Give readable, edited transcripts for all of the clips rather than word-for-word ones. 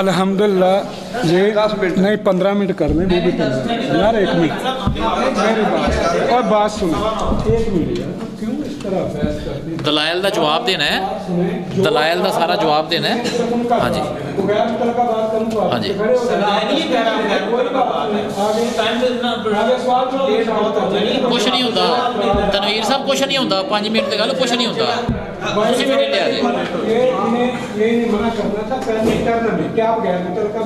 अल्हम्दुलिल्लाह ये 10 मिनट नहीं 15 मिनट कर दें, वो भी 15 यार 1 मिनट मेरी बात और बात सुनो 1 मिनट यार, क्यों इस तरह बहस करती है? दलाइल का जवाब देना है, दलाइल का सारा जवाब देना है। हाँ जी हाँ जी कुछ नहीं होता तनवीर साहब, कुछ नहीं होता 5 मिनट की गल, कुछ नहीं होता। तुसीं भी नहीं लिया ये नहीं मना करना था, पहले करना नहीं क्या आप गैर मुतल्लका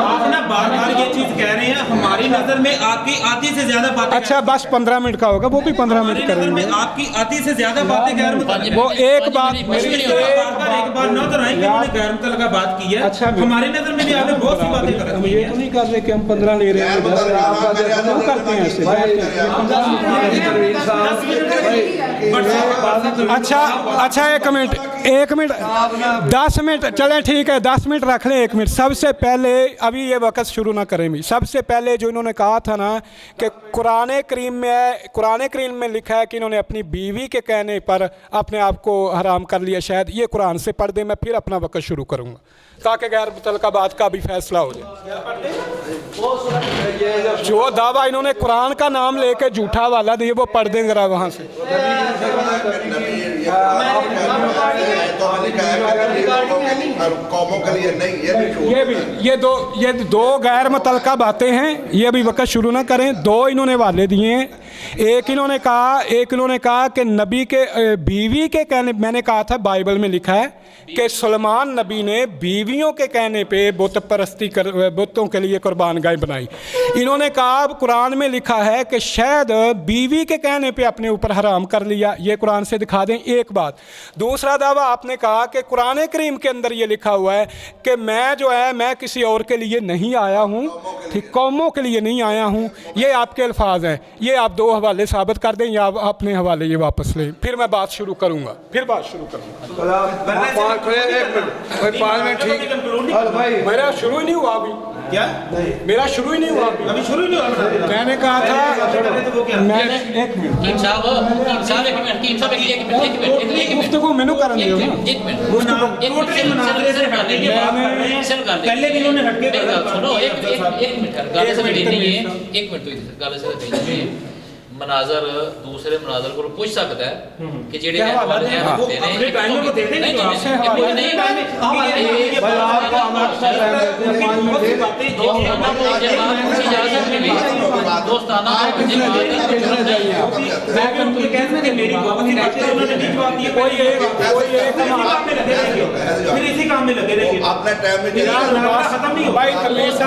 आप ना बार-बार ये चीज कह रहे हैं, हमारी नजर में आपकी आधी से ज्यादा बातें। अच्छा बस 15 मिनट का होगा, वो भी 15 मिनट करेंगे। आपकी आधी से ज्यादा बातें गैर मुतल्लका, वो एक बात एक बार न तो नहीं कि उन्होंने गैर मुतल्लका बात की है। अच्छा हमारी नजर में भी आपने बहुत सी बातें कर हम ये तो नहीं कर रहे कि हम 15 ले रहे हैं, हम करते हैं ऐसे। अच्छा 1 मिनट 10 मिनट चलें, ठीक है 10 मिनट रख लें। 1 मिनट सबसे पहले अभी ये वक़्त शुरू ना करें भी, सबसे पहले जो इन्होंने कहा था ना कि कुरान करीम में लिखा है कि इन्होंने अपनी बीवी के कहने पर अपने आप को हराम कर लिया, शायद ये कुरान से पढ़ दें, मैं फिर अपना वक़्त शुरू करूँगा ताकि गैर मुतल्लका बात का भी फैसला हो जाए। जो दावा इन्होंने कुरान का नाम लेके झूठा वाला दिए वो पढ़ देंगे जरा वहाँ से। ये दो गैर मुतल्लका बातें हैं, ये अभी वक़्त शुरू ना करें। 2 इन्होंने हवाले दिए हैं। एक इन्होंने कहा कि नबी के बीवी के कहने, मैंने कहा था बाइबल में लिखा है कि सुलेमान नबी ने बीवियों के कहने पे बुत परस्ती कर बुतों के लिए कुर्बान गाय बनाई। इन्होंने कहा कुरान में लिखा है कि शायद बीवी के कहने पे अपने ऊपर हराम कर लिया, ये कुरान से दिखा दें। एक बात। दूसरा दावा आपने कहा कि कुरान करीम के अंदर ये लिखा हुआ है कि मैं किसी और के लिए नहीं आया हूँ, ठीक, कौमों के लिए नहीं आया हूँ। ये आपके अल्फाज हैं, ये आप 2 हवाले साबित कर दें या अपने हवाले ये वापस लें, फिर मैं बात शुरू करूँगा। मेरा शुरू ही नहीं हुआ अभी। क्या मेरा शुरू ही नहीं हुआ अभी शुरू ही नहीं हुआ। मैंने कहा था मैंने 1 मिनट कीम साहब एक मिनट गुफ्तगू मैनू करन दियो ना। पहले भी उन्होंने हटके सुनो एक मिनट गल से नहीं है, 1 मिनट तो गल से नहीं है। मनाजर दूसरे मनाजर को पूछ सकता है कि जेड़े हवाले हैं हफ्ते ने अपने टाइम को देते नहीं, दोस्ताना फिर इसी काम में लगे रहिए। अपने टाइम में खत्म नहीं भाई तमीज़ से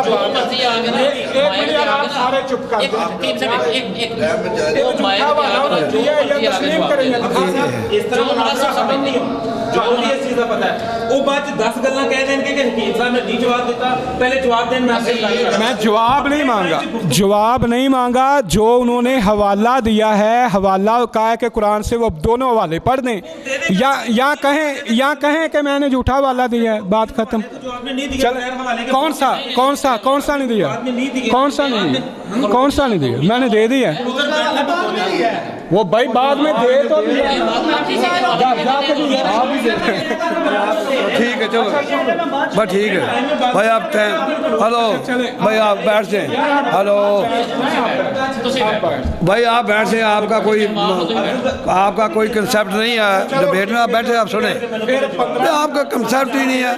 सारे चुप कर दो। इस तरह जो इस चीज़ का पता है वो बात 10 गल्ला कह देंगे कि हकीम साहब ने नहीं जवाब देता, पहले जवाब दें। मैं जवाब नहीं मांगा। जो उन्होंने हवाला दिया है, हवाला कहा है कि कुरान से वो दोनों हवाले पढ़ दें, या कहें कि मैंने झूठा हवाला दिया है, बात खत्म। कौन सा नहीं दिया, कौन सा नहीं दिया, मैंने दे दिया वो भाई बाद में दे तो ठीक है, चलो बस ठीक है भाई। आप हेलो भाई आप बैठ जाएं। हेलो भाई आप बैठ जाएं। आपका कोई कंसेप्ट नहीं है डिबेट में, आप बैठे आप सुने, आपका कंसेप्ट ही नहीं है।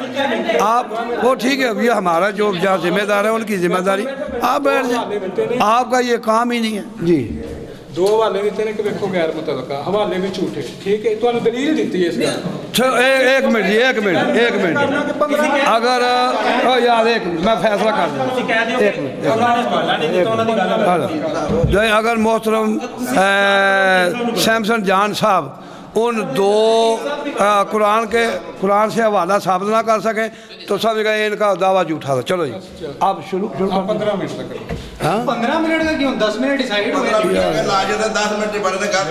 आप वो ठीक है, ये हमारा जो जिम्मेदार है उनकी जिम्मेदारी, आप बैठ जाएं। आपका ये काम ही नहीं है जी। 2 हवाले दिते ने कि देखो गैर मुतल्लका हवाले भी झूठे, ठीक है, तो दलील दी है इसका। एक मिनट अगर यार 1 मिनट मैं फैसला कर दूँ। 1 मिनट जो अगर मोहतरम सैमसन जान साहब उन 2 कुरान से हवाला साबित ना कर सकें तो समझ गए इनका दावा झूठा था। चलो जी आप शुरू 15 मिनट तक। हाँ 15 मिनट का क्यों, 10 मिनट डिसाइड हो गए।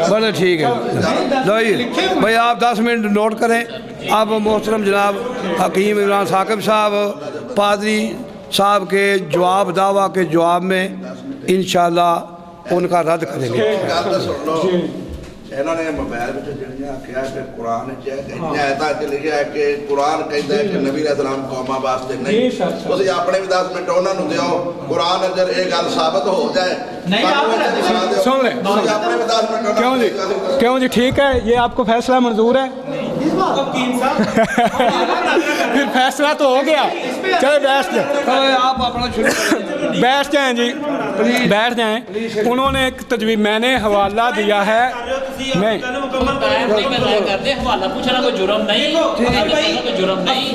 बड़े ठीक है लो जी भाई आप 10 मिनट नोट करें। अब मोहतरम जनाब हकीम इमरान साकिब साहब पादरी साहब के दावा के जवाब में इंशाअल्लाह उनका रद्द करेंगे। ਇਹਨਾਂ ਨੇ ਮੋਬਾਈਲ ਵਿੱਚ ਜਿਹੜੀਆਂ ਆਖਿਆ ਕਿ ਕੁਰਾਨ ਚ ਇੰਨੀਆਂ ਆਇਤਾਂ ਚ ਲਿਖਿਆ ਹੈ ਕਿ ਕੁਰਾਨ ਕਹਿੰਦਾ ਹੈ ਕਿ ਨਬੀ ਅਲੈਹਿਸ ਸਲਾਮ ਕੌਮਾਂ ਵਾਸਤੇ ਨਹੀਂ। ਤੁਸੀਂ ਆਪਣੇ ਵੀ 10 ਮਿੰਟ ਉਹਨਾਂ ਨੂੰ ਦਿਓ, ਕੁਰਾਨ ਅਗਰ ਇਹ ਗੱਲ ਸਾਬਤ ਹੋ ਜਾਏ ਨਹੀਂ, ਆਪ सुन ले ਤੁਸੀਂ ਆਪਣੇ ਵੀ 10 ਮਿੰਟ क्यों जी क्यों जी ठीक है, ये आपको फैसला मंजूर है? फिर फैसला तो हो गया, चलो बैठ जाए, चलो आप अपना शुरू करें। बैठ जाएं जी, बैठ जाएं। उन्होंने एक तजवीज़, मैंने हवाला दिया है, नहीं कायम नहीं कर रहा करते, हवाला पूछना कोई जुर्म नहीं, कोई जुर्म नहीं।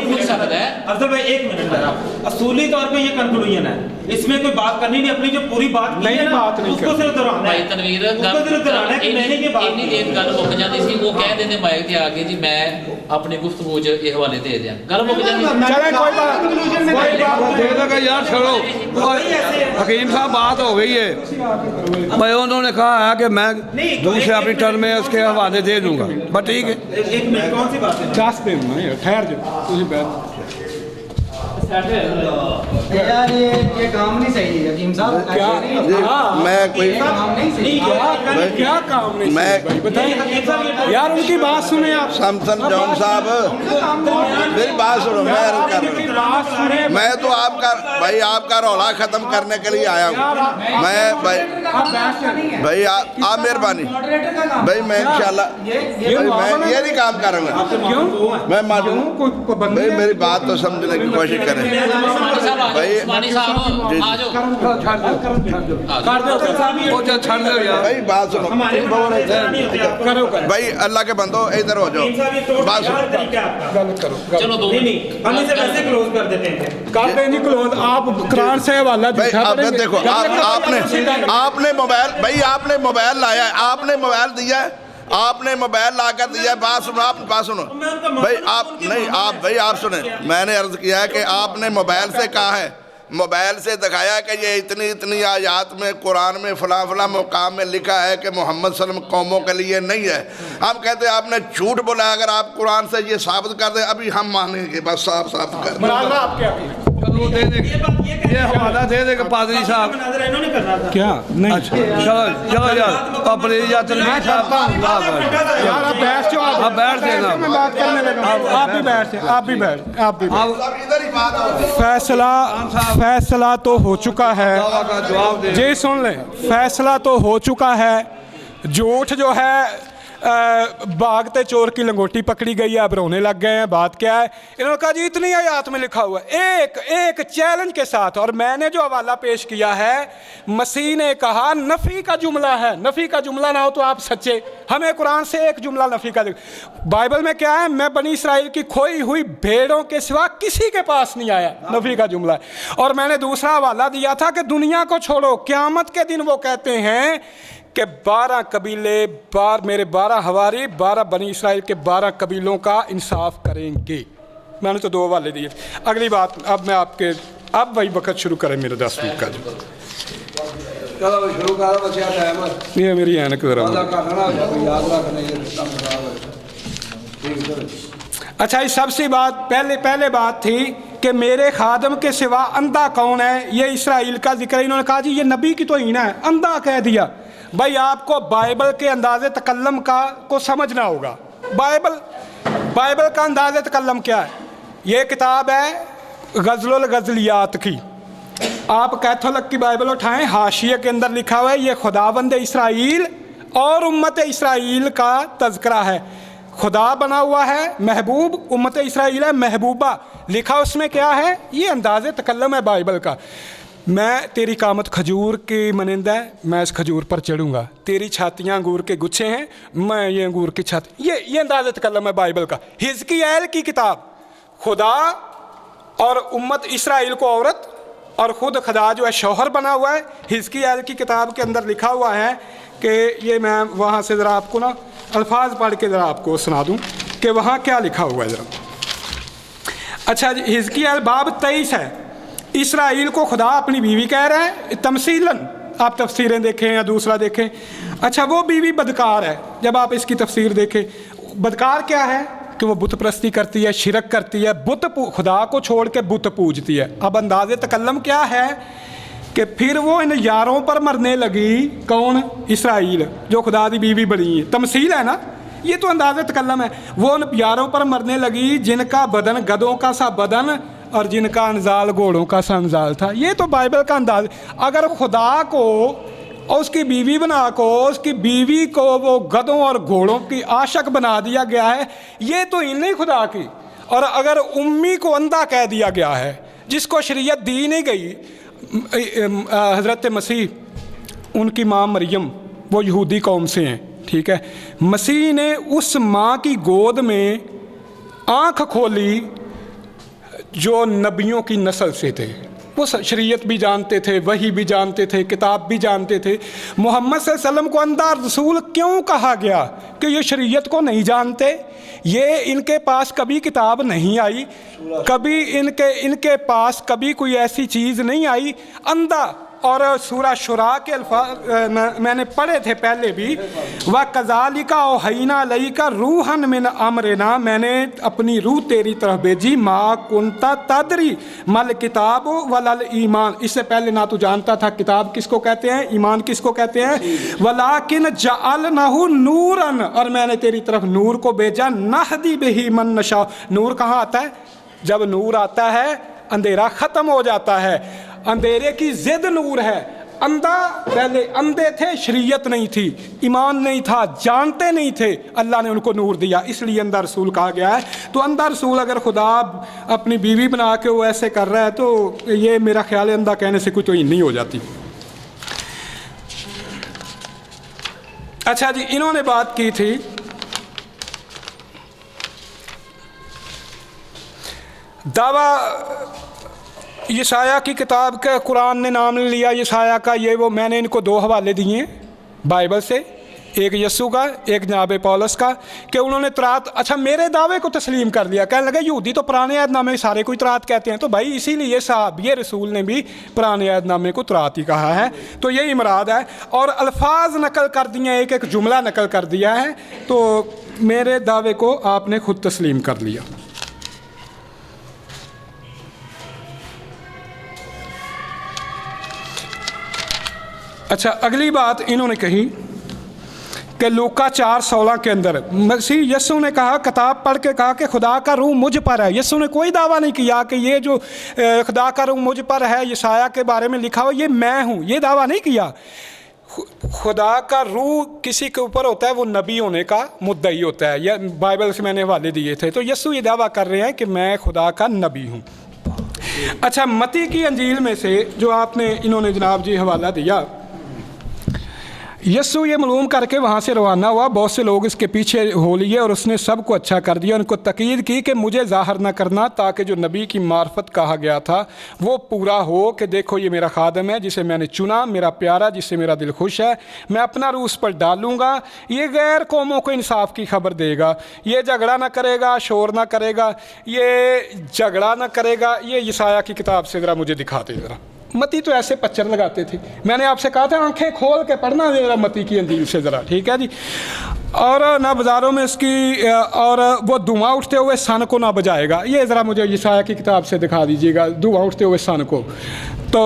पूछ सकता है। अफजल भाई एक मिनट जरा, असूली तौर पे ये कंक्लूजन है, इसमें कोई बात करनी नहीं, अपनी जो पूरी बात की है ना, उसको सिर्फ दोहराना ਭਾਈ है। ਤਨਵੀਰ उसको सिर्फ दोहराना है कि मैंने ये बात ਇੰਨੀ ਦੇਰ ਗੱਲ ਮੁੱਕ ਜਾਂਦੀ ਸੀ, ਉਹ ਕਹਿ ਦਿੰਦੇ ਮਾਈਕ ਤੇ ਆ ਕੇ ਜੀ ਮੈਂ ਆਪਣੀ ਗੁਫ਼ਤਗੂ 'ਚ ਇਹ ਹਵਾਲੇ ਦੇ ਦਿਆਂ, ਗੱਲ ਮੁੱਕ ਜਾਂਦੀ ਸੀ। चले कोई बात दे देगा यार, छोड़ो। हकीम साहब बात हो गई है भाई, उन्होंने कहा है कि मैं दूसरे अपनी टर्म में उसके हवाले दे दूंगा, बस ठीक है। एक मिनट, कौन सी बात है? 10 दिन नहीं ठहर जाओ, तुझे बैठ यार ये काम नहीं सही है हकीम साहब। क्या मैं कोई काम नहीं सही है। क्या काम नहीं मैं भाई बताइए यार, उनकी बात सुने आप। समसन जॉन साहब मेरी बात सुनो, मैं अर्ज कर उनकी रहा बात सुने हूँ, मैं तो आपका भाई आपका रौला खत्म करने के लिए आया हूँ। मैं भाई आप मेहरबानी भाई, मैं इंशाल्लाह भाई मैं ये नहीं काम करूँगा, क्यों मैं मालूम कोई पाबंदी भाई है? मेरी बात तो समझने की कोशिश करें। भाई उस्मानी साहब आ जाओ। वो जो छड़ दो यार, भाई बात सुनो करो भाई, अल्लाह के बंदो इधर हो हकीम साहब, ये जाओ, तो बात सुनो। तरीका है आपका। गल करो चलो दो नहीं नहीं, हम इसे वैसे क्लोज कर देते हैं। कर दें जी क्लोज। आप कुरान से हवाला भाई दिखा अब पड़ेंगे। देखो आपने मोबाइल भाई आपने मोबाइल लाया है, आपने मोबाइल दिया है, आपने मोबाइल लाकर दिया है। बात सुनो, आप बात सुनो भाई, आप नहीं आप भाई आप सुने, मैंने अर्ज किया है कि आपने मोबाइल से कहा है, मोबाइल से दिखाया कि ये इतनी इतनी आयात में कुरान में फलां फलां मुकाम में लिखा है कि मोहम्मद सल्लल्लाहु अलैहि वसल्लम कौमों के लिए नहीं है। हम कहते हैं आपने झूठ बोला, अगर आप कुरान से ये साबित कर दें अभी हम मानेंगे, बस साफ साबित कर दें। मुनाज़रा आपके चलो दे दे, ये हवाला दे देगा पादरी साहब। मुनाज़रा इन्होंने करना था। क्या नहीं अच्छा चलो चलो यार, अपने या तनवीर साहब यार आप बैठ जाओ, आप बैठ देना। मैं बात करने लगा। आप भी बैठ जाए, आप भी बैठ, आप भी बैठ। सब इधर ही बात हो। फैसला तो हो चुका है का जवाब दे। जी सुन लें, फैसला तो हो चुका है। झूठ जो है भागते चोर की लंगोटी पकड़ी गई है, अब रोने लग गए हैं। बात क्या है? इन्होंने कहा जी इतनी आयात में लिखा हुआ है, एक चैलेंज के साथ। और मैंने जो हवाला पेश किया है, मसीह ने कहा नफ़ी का जुमला है, नफ़ी का जुमला ना हो तो आप सच्चे, हमें कुरान से एक जुमला नफ़ी का। बाइबल में क्या है? मैं बनी इसराइल की खोई हुई भेड़ों के सिवा किसी के पास नहीं आया, नफ़ी का जुमला है। और मैंने दूसरा हवाला दिया था कि दुनिया को छोड़ो, क़यामत के दिन वो कहते हैं कि 12 कबीले मेरे 12 हवारी 12 बनी इसराइल के 12 कबीलों का इंसाफ करेंगे। मैंने तो 2 हवाले दिए। अगली बात अब मैं आपके, अब वही वक्त शुरू करें मेरे 10 मिनट का। चलो शुरू करो, बस यार टाइम है। ये मेरी ऐनक जरा वादा करना याद रखना, ये काम खराब है। ठीक है। अच्छा, इस सबसे बात पहले बात थी कि मेरे खादम के सिवा अंधा कौन है? ये इसराइल का जिक्र। इन्होंने कहा जी ये नबी की तौहीन है, अंधा कह दिया। भाई आपको बाइबल के अंदाज़े तकल्लम को समझना होगा। बाइबल का अंदाज़े तकल्लम क्या है? ये किताब है गज़लुल गज़लियात की। आप कैथोलिक की बाइबल उठाएं, हाशिये के अंदर लिखा हुआ है ये खुदावंद इसराइल और उम्मत इसराइल का तज़किरा है। खुदा बना हुआ है, महबूब उम्मत इसराइल है, महबूबा लिखा उसमें क्या है? ये अंदाज़े तकल्लम है बाइबल का। मैं तेरी कामत खजूर की मनिंदा है, मैं इस खजूर पर चढ़ूँगा। तेरी छातियाँ अंगूर के गुच्छे हैं, मैं ये अंगूर की छाती। ये अंदाज़े तकल्लम है बाइबल का। हिजकिय्याल की किताब, खुदा और उम्मत इसराइल को औरत और ख़ुद खुदा जो है शौहर बना हुआ है। हिजकिय्याल की किताब के अंदर लिखा हुआ है कि ये मैं वहाँ से ज़रा आपको ना अल्फाज पढ़ के ज़रा आपको सुना दूँ कि वहाँ क्या लिखा हुआ है ज़रा। अच्छा जी, हिजकिय्याल बाब 23 है। इसराइल को खुदा अपनी बीवी कह रहा है तमसीलन, आप तफसीरें देखें या दूसरा देखें। अच्छा, वो बीवी बदकार है। जब आप इसकी तफसीर देखें, बदकार क्या है कि वो बुत परस्ती करती है, शिरक करती है, खुदा को छोड़ के बुत पूजती है। अब अंदाज़े तकल्लम क्या है کہ پھر وہ ان یاروں پر مرنے لگی. کون؟ اسرائیل جو خدا دی بیوی بنی ہے. تمثیل ہے نا, یہ تو انداز تکلم ہے. وہ ان یاروں پر مرنے لگی جن کا بدن گدھوں کا سا بدن اور جن کا انزال گھوڑوں کا سا انزال تھا. یہ تو بائبل کا انداز. اگر خدا کو اور اس کی بیوی بنا کو, اس کی بیوی کو وہ گدھوں اور گھوڑوں کی عاشق بنا دیا گیا ہے, یہ تو ان نہیں خدا کی. اور اگر امی کو اندھا کہہ دیا گیا ہے جس کو شریعت دی نہیں گئی, حضرت مسیح ان کی ماں مریم وہ یہودی قوم سے ہیں, ٹھیک ہے. مسیح نے اس ماں کی گود میں آنکھ کھولی جو نبیوں کی نسل سے تھے. وہ شریعت بھی جانتے تھے, وحی بھی جانتے تھے, کتاب بھی جانتے تھے. محمد صلی اللہ علیہ وسلم کو اندھا رسول کیوں کہا گیا؟ کہ یہ شریعت کو نہیں جانتے, یہ ان کے پاس کبھی کتاب نہیں آئی, کبھی ان کے پاس کبھی کوئی ایسی چیز نہیں آئی. اندھا. اور سورہ شورا کے الفاظ میں نے پڑھے تھے پہلے بھی, وَكَذَلِكَ أَوْحَيْنَا إِلَيْكَ رُوحًا مِّنْ أَمْرِنَا, میں نے اپنی روح تیری طرف بھیجی. مَا كُنْتَ تَدْرِي مَا الْكِتَابُ وَلَا الْإِيمَانُ, اس سے پہلے نہ تو جانتا تھا کتاب کس کو کہتے ہیں, ایمان کس کو کہتے ہیں. وَلَٰكِنْ جَعَلْنَاهُ نُورًا, اور میں نے تیری طرف نور کو بھیجا. نَهْدِي بِهِ مَن نَّشَاءُ, نور کہاں آتا ہے؟ جب نور آتا ہے اندھیرا ختم ہو جاتا ہے. اندھیرے کی ضد نور ہے. اندھا پہلے اندھے تھے, شریعت نہیں تھی, ایمان نہیں تھا, جانتے نہیں تھے, اللہ نے ان کو نور دیا, اس لیے اندھا رسول کہا گیا ہے. تو اندھا رسول اگر خدا اپنی بیوی بنا کے وہ ایسے کر رہا ہے تو یہ میرا خیال ہے اندھا کہنے سے کوئی توہین نہیں ہو جاتی. اچھا جی, انہوں نے بات کی تھی دعویٰ یسایہ کی کتاب کا, قرآن نے نام لیا یسایہ کا, یہ وہ. میں نے ان کو 2 حوالے دیے ہیں بائبل سے, ایک یسوع کا, ایک جناب پولس کا, کہ انہوں نے ترات, اچھا میرے دعوے کو تسلیم کر لیا. کہنے لگے یہودی تو پرانے عہد نامے سارے کوئی ترات کہتے ہیں, تو بھائی اسی لیے صحابی رسول نے بھی پرانے عہد نامے کو ترات ہی کہا ہے, تو یہی مراد ہے. اور الفاظ نقل کر دیے, ایک ایک جملہ نقل کر دیا ہے, تو میرے دعوے کو آپ نے خود تسلیم کر لیا. اچھا, اگلی بات انہوں نے کہی کہ لوکا 4:16 کے اندر مسیح یسوع نے کہا, کتاب پڑھ کے کہا کہ خدا کا روح مجھ پر ہے. یسوع نے کوئی دعویٰ نہیں کیا کہ یہ جو خدا کا روح مجھ پر ہے یسایہ کے بارے میں لکھا ہو یہ میں ہوں, یہ دعویٰ نہیں کیا. خدا کا روح کسی کے اوپر ہوتا ہے وہ نبی ہونے کا مدعی ہوتا ہے, یہ بائبل سے میں نے حوالے دیے تھے. تو یسوع یہ دعویٰ کر رہے ہیں کہ میں خدا کا نبی ہوں. اچھا, متی کی انجیل میں سے جو آپ نے انہوں نے جناب جی حوالہ دیا, یسوع یہ معلوم کر کے وہاں سے روانہ ہوا. بہت سے لوگ اس کے پیچھے ہو لیے اور اس نے سب کو اچھا کر دیا. ان کو تاکید کی کہ مجھے ظاہر نہ کرنا تاکہ جو نبی کی معرفت کہا گیا تھا وہ پورا ہو, کہ دیکھو یہ میرا خادم ہے جسے میں نے چنا, میرا پیارا جس سے میرا دل خوش ہے. میں اپنا روح اس پر ڈالوں گا, یہ غیر قوموں کو انصاف کی خبر دے گا. یہ جھگڑا نہ کرے گا, شور نہ کرے گا, یہ جھگڑا نہ کرے گا. یہ یسایہ کی کتاب سے ذرا مجھے دکھاتے ذرا. متی تو ایسے پچر لگاتے تھے, میں نے آپ سے کہا تھا آنکھیں کھول کے پڑھنا ذرا متی کی انجیل سے ذرا, ٹھیک ہے جی. اور نہ بازاروں میں اس کی, اور وہ دھواں اٹھتے ہوئے سن کو نہ بجائے گا. یہ ذرا مجھے یسایہ کی کتاب سے دکھا دیجیے گا دھواں اٹھتے ہوئے سن کو. تو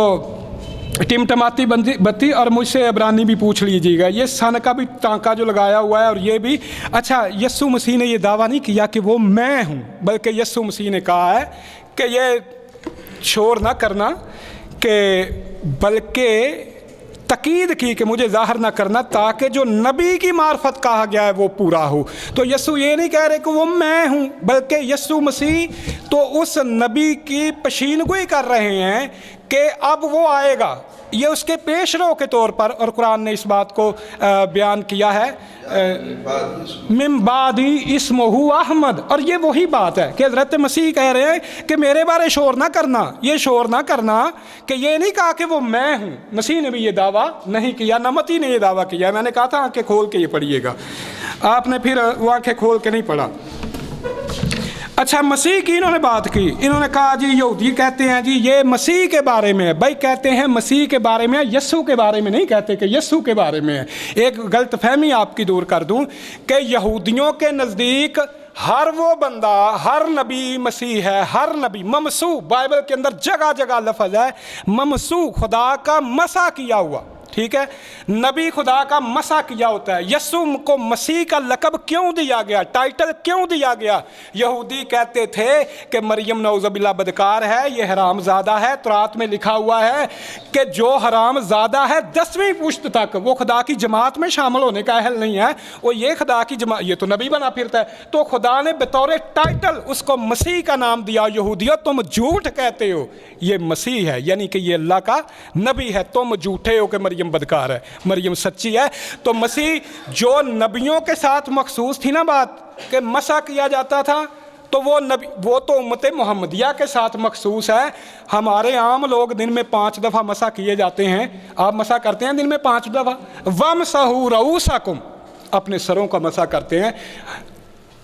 ٹمٹماتی بتی, اور مجھ سے عبرانی بھی پوچھ لیجیے گا, یہ سن کا بھی ٹانکا جو لگایا ہوا ہے, اور یہ بھی. اچھا, یسوع مسیح نے یہ دعویٰ نہیں کیا کہ وہ میں ہوں, بلکہ یسوع مسیح نے کہا ہے کہ یہ شور نہ کرنا, کہ بلکہ تاکید کی کہ مجھے ظاہر نہ کرنا تاکہ جو نبی کی معرفت کہا گیا ہے وہ پورا ہو. تو یسوع یہ نہیں کہہ رہے کہ وہ میں ہوں, بلکہ یسوع مسیح تو اس نبی کی پیشین گوئی کر رہے ہیں کہ اب وہ آئے گا, یہ اس کے پیش رو کے طور پر. اور قرآن نے اس بات کو بیان کیا ہے, من بعد اسمہ احمد. اور یہ وہی بات ہے کہ حضرت مسیح کہہ رہے ہیں کہ میرے بارے شور نہ کرنا, یہ شور نہ کرنا, کہ یہ نہیں کہا کہ وہ میں ہوں. مسیح نے بھی یہ دعویٰ نہیں کیا, نہ متی نے یہ دعویٰ کیا. میں نے کہا تھا آنکھیں کھول کے یہ پڑھیے گا, آپ نے پھر وہ آنکھیں کھول کے نہیں پڑھا. اچھا, مسیح کی انہوں نے بات کی, انہوں نے کہا جی یہودی کہتے ہیں جی یہ مسیح کے بارے میں ہے. بھائی کہتے ہیں مسیح کے بارے میں, یسوع کے بارے میں نہیں کہتے کہ یسوع کے بارے میں ہے. ایک غلط فہمی آپ کی دور کر دوں کہ یہودیوں کے نزدیک हर वो बंदा, हर नबी मसीह है, हर नबी ममसू, बाइबल के अंदर जगह जगह लफ्ज़ है ममसू, खुदा का मसा किया हुआ, ठीक है, नबी खुदा का मसा किया होता है। यस्सु को मसीह का लक़ब क्यों दिया गया, टाइटल क्यों दिया गया? यहूदी कहते थे कि मरियम नौज़बिल्ला बदकार है, ये हरामज़ादा है। तौरात में लिखा हुआ है कि जो हरामज़ादा है 10वीं पुश्त तक वो खुदा की जमात में शामिल होने का अहल नहीं है, वो ये खुदा की जमात, ये तो नबी बना फिरता है। तो खुदा ने बतौर टाइटल उसको मसीह का नाम दिया। यहूदियों तुम झूठ कहते हो, ये मसीह है, यानी कि ये अल्लाह का नबी है, तुम झूठे हो कि मरियम बदकार है, मरियम सच्ची है। तो मसीह जो नबियों के साथ मखसूस थी ना बात कि मसा किया जाता था, तो वो नबी, वो तो उम्मत मोहम्मदिया के साथ मखसूस है। हमारे आम लोग दिन में 5 दफ़ा मसा किए जाते हैं, आप मसा करते हैं दिन में 5 दफ़ा। वमसहू रऊसकुम, अपने सरों का मसा करते हैं,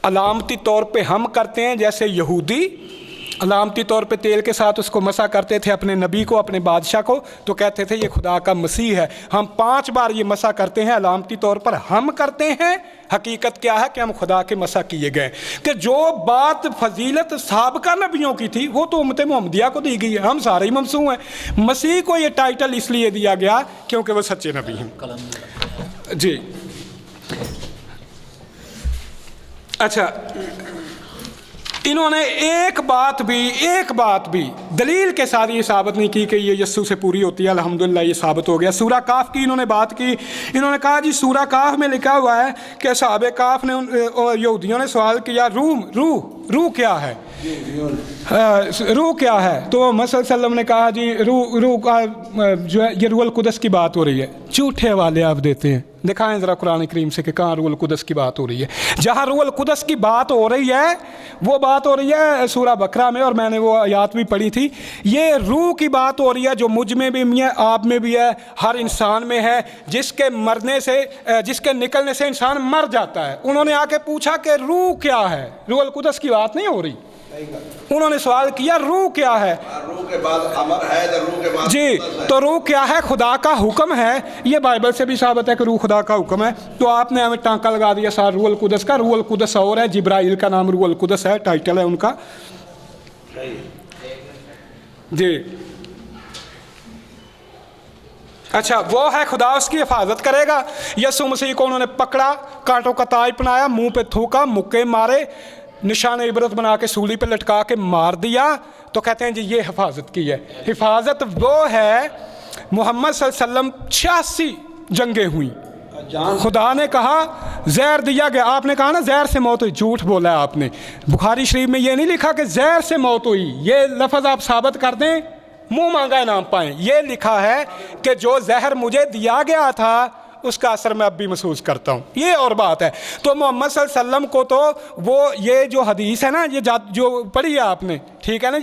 अलामती तौर पे हम करते हैं, जैसे यहूदी अलामती तौर पे तेल के साथ उसको मसा करते थे अपने नबी को, अपने बादशाह को, तो कहते थे ये खुदा का मसीह है। हम 5 बार ये मसा करते हैं, अलामती तौर पर हम करते हैं। हकीकत क्या है कि हम खुदा के मसा किए गए। कि जो बात फजीलत साबका नबियों की थी वो तो उम्मत मोहम्मदिया को दी गई है, हम सारे ही ममसू हैं। मसीह को ये टाइटल इसलिए दिया गया क्योंकि वो सच्चे नबी हैं। जी अच्छा, इन्होंने एक बात भी दलील के साथ ये साबित नहीं की कि ये यस्सु से पूरी होती है। अल्हम्दुलिल्लाह ये साबित हो गया। सूरा काफ की इन्होंने बात की, इन्होंने कहा जी सूरा काफ में लिखा हुआ है कि असहाबे काफ ने, यहूदियों ने सवाल किया रूह क्या है, रूह क्या है? तो मोहम्मद सल्लल्लाहु अलैहि वसल्लम ने कहा जी रूह का जो है ये रूहुल कुदस की बात हो रही है। झूठे हवाले आप देते हैं, दिखाएं ज़रा कुरान करीम से कि कहाँ रूहुल कुदस की बात हो रही है। जहाँ रूहुल कुदस की बात हो रही है वो बात हो रही है सूरा बकरा में, और मैंने वो आयत भी पढ़ी थी। ये रूह की बात हो रही है जो मुझ में भी है, आप में भी है, हर इंसान में है, जिसके मरने से, जिसके निकलने से इंसान मर जाता है। उन्होंने आके पूछा कि रूह क्या है, रूहुल कुदस की बात नहीं हो रही। उन्होंने सवाल किया रूह क्या है, रूह के बाद अमर है, रूह के बाद जी, तो रूह क्या है? खुदा का हुक्म है। ये बाइबल से भी साबित है कि रूह खुदा का हुक्म है। तो आपने हमें टांका लगा दिया सार रूहुल कुदस का। रूहुल कुदस और है, जिब्राइल का नाम रूहुल कुदस है, टाइटल है उनका। जी अच्छा, वो है खुदा, उसकी हिफाजत करेगा। यीशु मसीह को उन्होंने पकड़ा, कांटों का ताज पहनाया, मुंह पे थूका, मुक्के मारे, निशान इबरत बना के सूली पे लटका के मार दिया। तो कहते हैं जी ये हिफाजत की है। हिफाजत वो है, मोहम्मद सल्लल्लाहु अलैहि वसल्लम 86 जंगें हुई, खुदा ने कहा जहर दिया गया। आपने कहा ना जहर से मौत हुई, झूठ बोला है आपने। बुखारी शरीफ में ये नहीं लिखा कि जहर से मौत हुई, ये लफ्ज़ आप साबित कर दें, मुंह मांगा इनाम पाएं। ये लिखा है कि जो जहर मुझे दिया गया था उसका असर मैं अब भी महसूस करता हूँ, ये और बात है। तो मोहम्मद सल्लल्लाहु अलैहि वसल्लम को तो वो ये जो हदीस है ना, ये जो पढ़ी है आपने, ठीक है ना,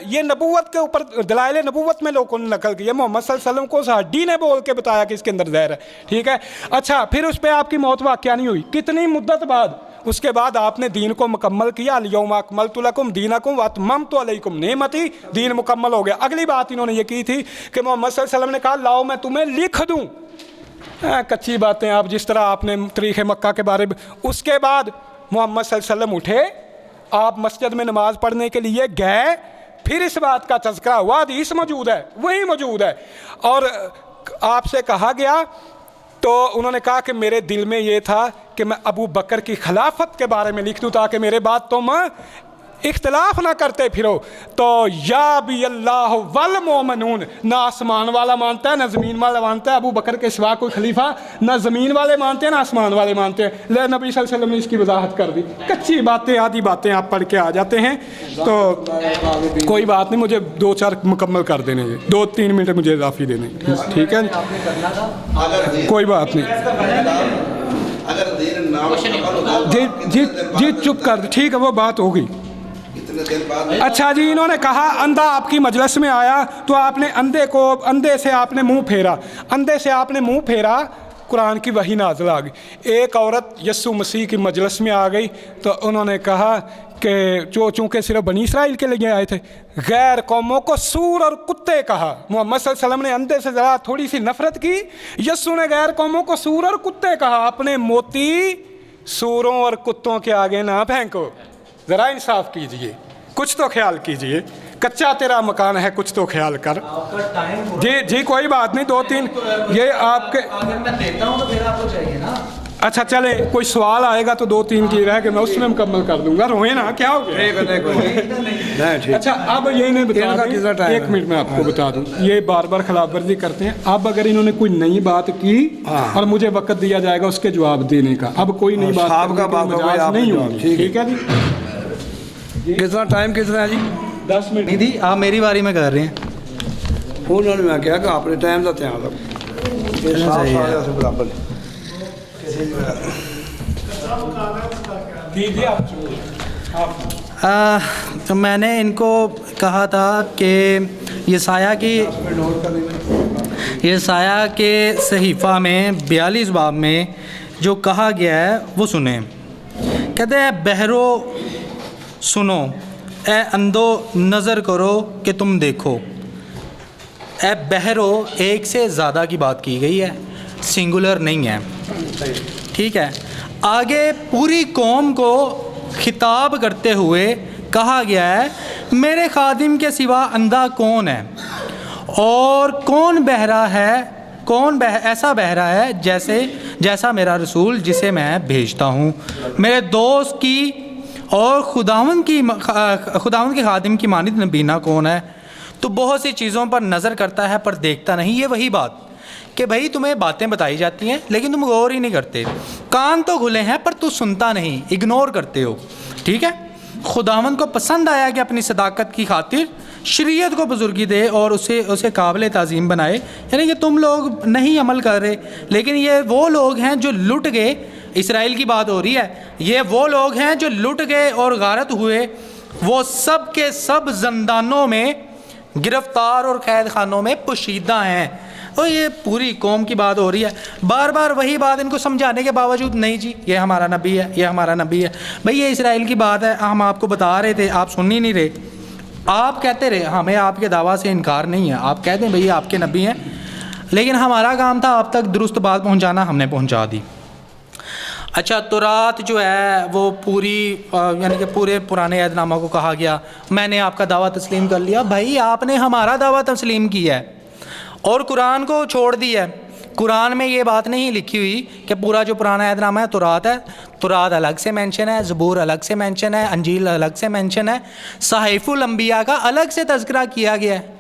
ये नबूवत के ऊपर दलाइल नबूवत में लोगों ने नकल की है। मोहम्मद सल्लल्लाहु अलैहि वसल्लम को उस हड्डी ने बोल के बताया कि इसके अंदर जहर है, ठीक है। अच्छा, फिर उस पर आपकी मौत वाक़या नहीं हुई, कितनी मुद्दत बाद? उसके बाद आपने दीन को मुकम्मल किया। अल-यौमा अकमलतु लकुम दीनकुम व अतममतु अलैकुम नेमती, दीन मुकम्मल हो गया। अगली बात इन्होंने ये की थी कि मोहम्मद सल्लल्लाहु अलैहि वसल्लम ने कहा लाओ मैं तुम्हें लिख दूँ। कच्ची बातें आप, जिस तरह आपने तारीख़ मक्का के बारे में। उसके बाद मोहम्मद सल्लल्लाहु अलैहि वसल्लम उठे, आप मस्जिद में नमाज़ पढ़ने के लिए गए, फिर इस बात का तज़किरा हुआ, हदीस मौजूद है, वही मौजूद है, और आपसे कहा गया, तो उन्होंने कहा कि मेरे दिल में ये था कि मैं अबू बकर की खिलाफत के बारे में लिख दूँ ताकि मेरे बाद तुम इख्तलाफ ना करते फिरो। तो या भी अल्लाह वल मोमिनून, ना आसमान वाला मानता है ना ज़मीन वाला मानता है, अबू बकर के सिवा कोई खलीफा ना ज़मीन वाले मानते हैं ना आसमान वाले मानते हैं। ले नबी सल्लल्लाहु अलैहि वसल्लम ने इसकी वजाहत कर दी। कच्ची बातें, आधी बातें आप पढ़ के आ जाते हैं, तो कोई बात नहीं, मुझे 2-4 मुकम्मल कर देने, 2-3 मिनट मुझे इजाफी देने, ठीक है, कोई बात नहीं। जी चुप कर, ठीक है, वो बात होगी। अच्छा जी, इन्होंने कहा अंधा आपकी मजलिस में आया तो आपने अंधे से आपने मुंह फेरा, अंधे से आपने मुंह फेरा, कुरान की वही नाज़िल आ गई। एक औरत यस्सु मसीह की मजलिस में आ गई तो उन्होंने कहा कि चूँकि सिर्फ बनी इसराइल के लिए आए थे, गैर कौमों को सूर और कुत्ते कहा। मोहम्मद सल्लल्लाहु अलैहि वसल्लम ने अंधे से ज़रा थोड़ी सी नफरत की, यस्सु ने गैर कौमों को सूर और कुत्ते कहा। अपने मोती सूरों और कुत्तों के आगे ना फेंको, ज़रा इंसाफ कीजिए, कुछ तो ख्याल कीजिए, कच्चा तेरा मकान है, कुछ तो ख्याल कर। आपका टाइम जी जी कोई बात नहीं, 2-3 ये आपके, अगर मैं देता हूँ तो फिर आपको चाहिए ना। अच्छा चले कोई सवाल आएगा तो 2-3 की रह के मैं उसमें मुकम्मल कर दूंगा, रोए ना, क्या हो गया? नहीं ठीक। अच्छा अब ये नहीं बता इनका कितना दें, टाइम एक है? मिनट में आपको बता दूं, ये बार बार खिलाफ वर्जी करते हैं। अब अगर इन्होंने कोई नई बात की और मुझे वक्त दिया जाएगा उसके जवाब देने का, अब कोई नई बात साहब का करने की बात हो गई, मजाज आपने नहीं जवाब, होगी, ठीक है जी। कितना टाइम कितना है जी? 10 मिनट। नहीं दी, आप मेरी बारी में कर रहे हैं। उन्होंने मैं कहा कि अपने टाइम का ध्यान रखो, ये साफ सारे से बराबर है। दीजिए आप तो मैंने इनको कहा था कि यसाया के सहीफ़ा में 42 बाब में जो कहा गया है वो सुने। कहते हैं बहरो सुनो, ए अंधो नज़र करो कि तुम देखो। ए बहरो एक से ज़्यादा की बात की गई है, सिंगुलर नहीं है, ठीक है। आगे पूरी कौम को खिताब करते हुए कहा गया है मेरे खादिम के सिवा अंधा कौन है और कौन बहरा है, ऐसा बहरा है जैसा मेरा रसूल जिसे मैं भेजता हूँ। मेरे दोस्त की और खुदावंद के खादिम की मानित नबीना कौन है। तो बहुत सी चीज़ों पर नज़र करता है पर देखता नहीं। ये वही बात कि भाई तुम्हें बातें बताई जाती हैं लेकिन तुम गौर ही नहीं करते। कान तो खुले हैं पर तू सुनता नहीं, इग्नोर करते हो, ठीक है। खुदावंद को पसंद आया कि अपनी सदाकत की खातिर शरीयत को बुजुर्गी दे और उसे काबिल ताज़ीम बनाए। यानी कि तुम लोग नहीं अमल कर रहे, लेकिन ये वो लोग हैं जो लुट गए। इसराइल की बात हो रही है, ये वो लोग हैं जो लुट गए और गारत हुए। वो सब के सब ज़ंदानों में गिरफ्तार और कैद खानों में पोशीदा हैं। और ये पूरी कौम की बात हो रही है। बार बार वही बात इनको समझाने के बावजूद, नहीं जी ये हमारा नबी है, ये हमारा नबी है। भाई ये इसराइल की बात है, हम आपको बता रहे थे, आप सुन ही नहीं रहे। आप कहते रहे हमें आपके दावा से इनकार नहीं है, आप कहते हैं भई आपके नबी हैं, लेकिन हमारा काम था आप तक दुरुस्त बात पहुँचाना, हमने पहुँचा दी। अच्छा, तौरात जो है वो पूरी यानी कि पूरे पुराने अहदनामा को कहा गया मैंने आपका दावा तस्लीम कर लिया। भाई आपने हमारा दावा तस्लीम किया है और कुरान को छोड़ दिया है। कुरान में ये बात नहीं लिखी हुई कि पूरा जो पुराना अहदनामा है तौरात है। तौरात अलग से मेंशन है, ज़बूर अलग से मेंशन है, अंजील अलग से मेंशन है, सहीफ़ुल अंबिया का अलग से तज़किरा किया गया है।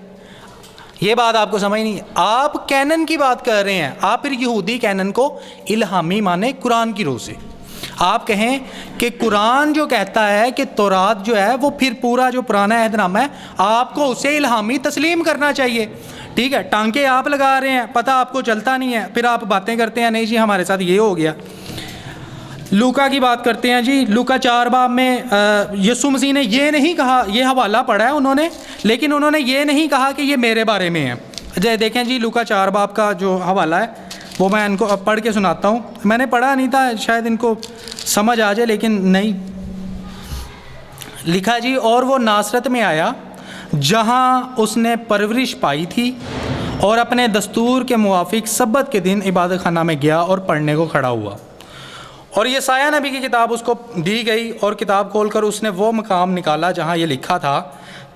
ये बात आपको समझ नहीं। आप कैनन की बात कर रहे हैं, आप फिर यहूदी कैनन को इल्हामी माने कुरान की रोह से। आप कहें कि कुरान जो कहता है कि तौरात जो है वो फिर पूरा जो पुराना अहदनामा है आपको उसे इल्हामी तस्लीम करना चाहिए, ठीक है। टांके आप लगा रहे हैं, पता आपको चलता नहीं है, फिर आप बातें करते हैं नहीं जी हमारे साथ ये हो गया। लूका की बात करते हैं जी, लूका 4 बाब में यीशु मसीह ने ये नहीं कहा, ये हवाला पढ़ा है उन्होंने, लेकिन उन्होंने ये नहीं कहा कि ये मेरे बारे में है। जय देखें जी, लूका 4 बाब का जो हवाला है वो मैं इनको अब पढ़ के सुनाता हूँ। मैंने पढ़ा नहीं था, शायद इनको समझ आ जाए, लेकिन नहीं लिखा जी। और वो नासरत में आया जहाँ उसने परवरिश पाई थी और अपने दस्तूर के मुवाफिक सब्बत के दिन इबादत खाना में गया और पढ़ने को खड़ा हुआ। और यसाया नबी की किताब उसको दी गई और किताब खोलकर उसने वो मकाम निकाला जहाँ ये लिखा था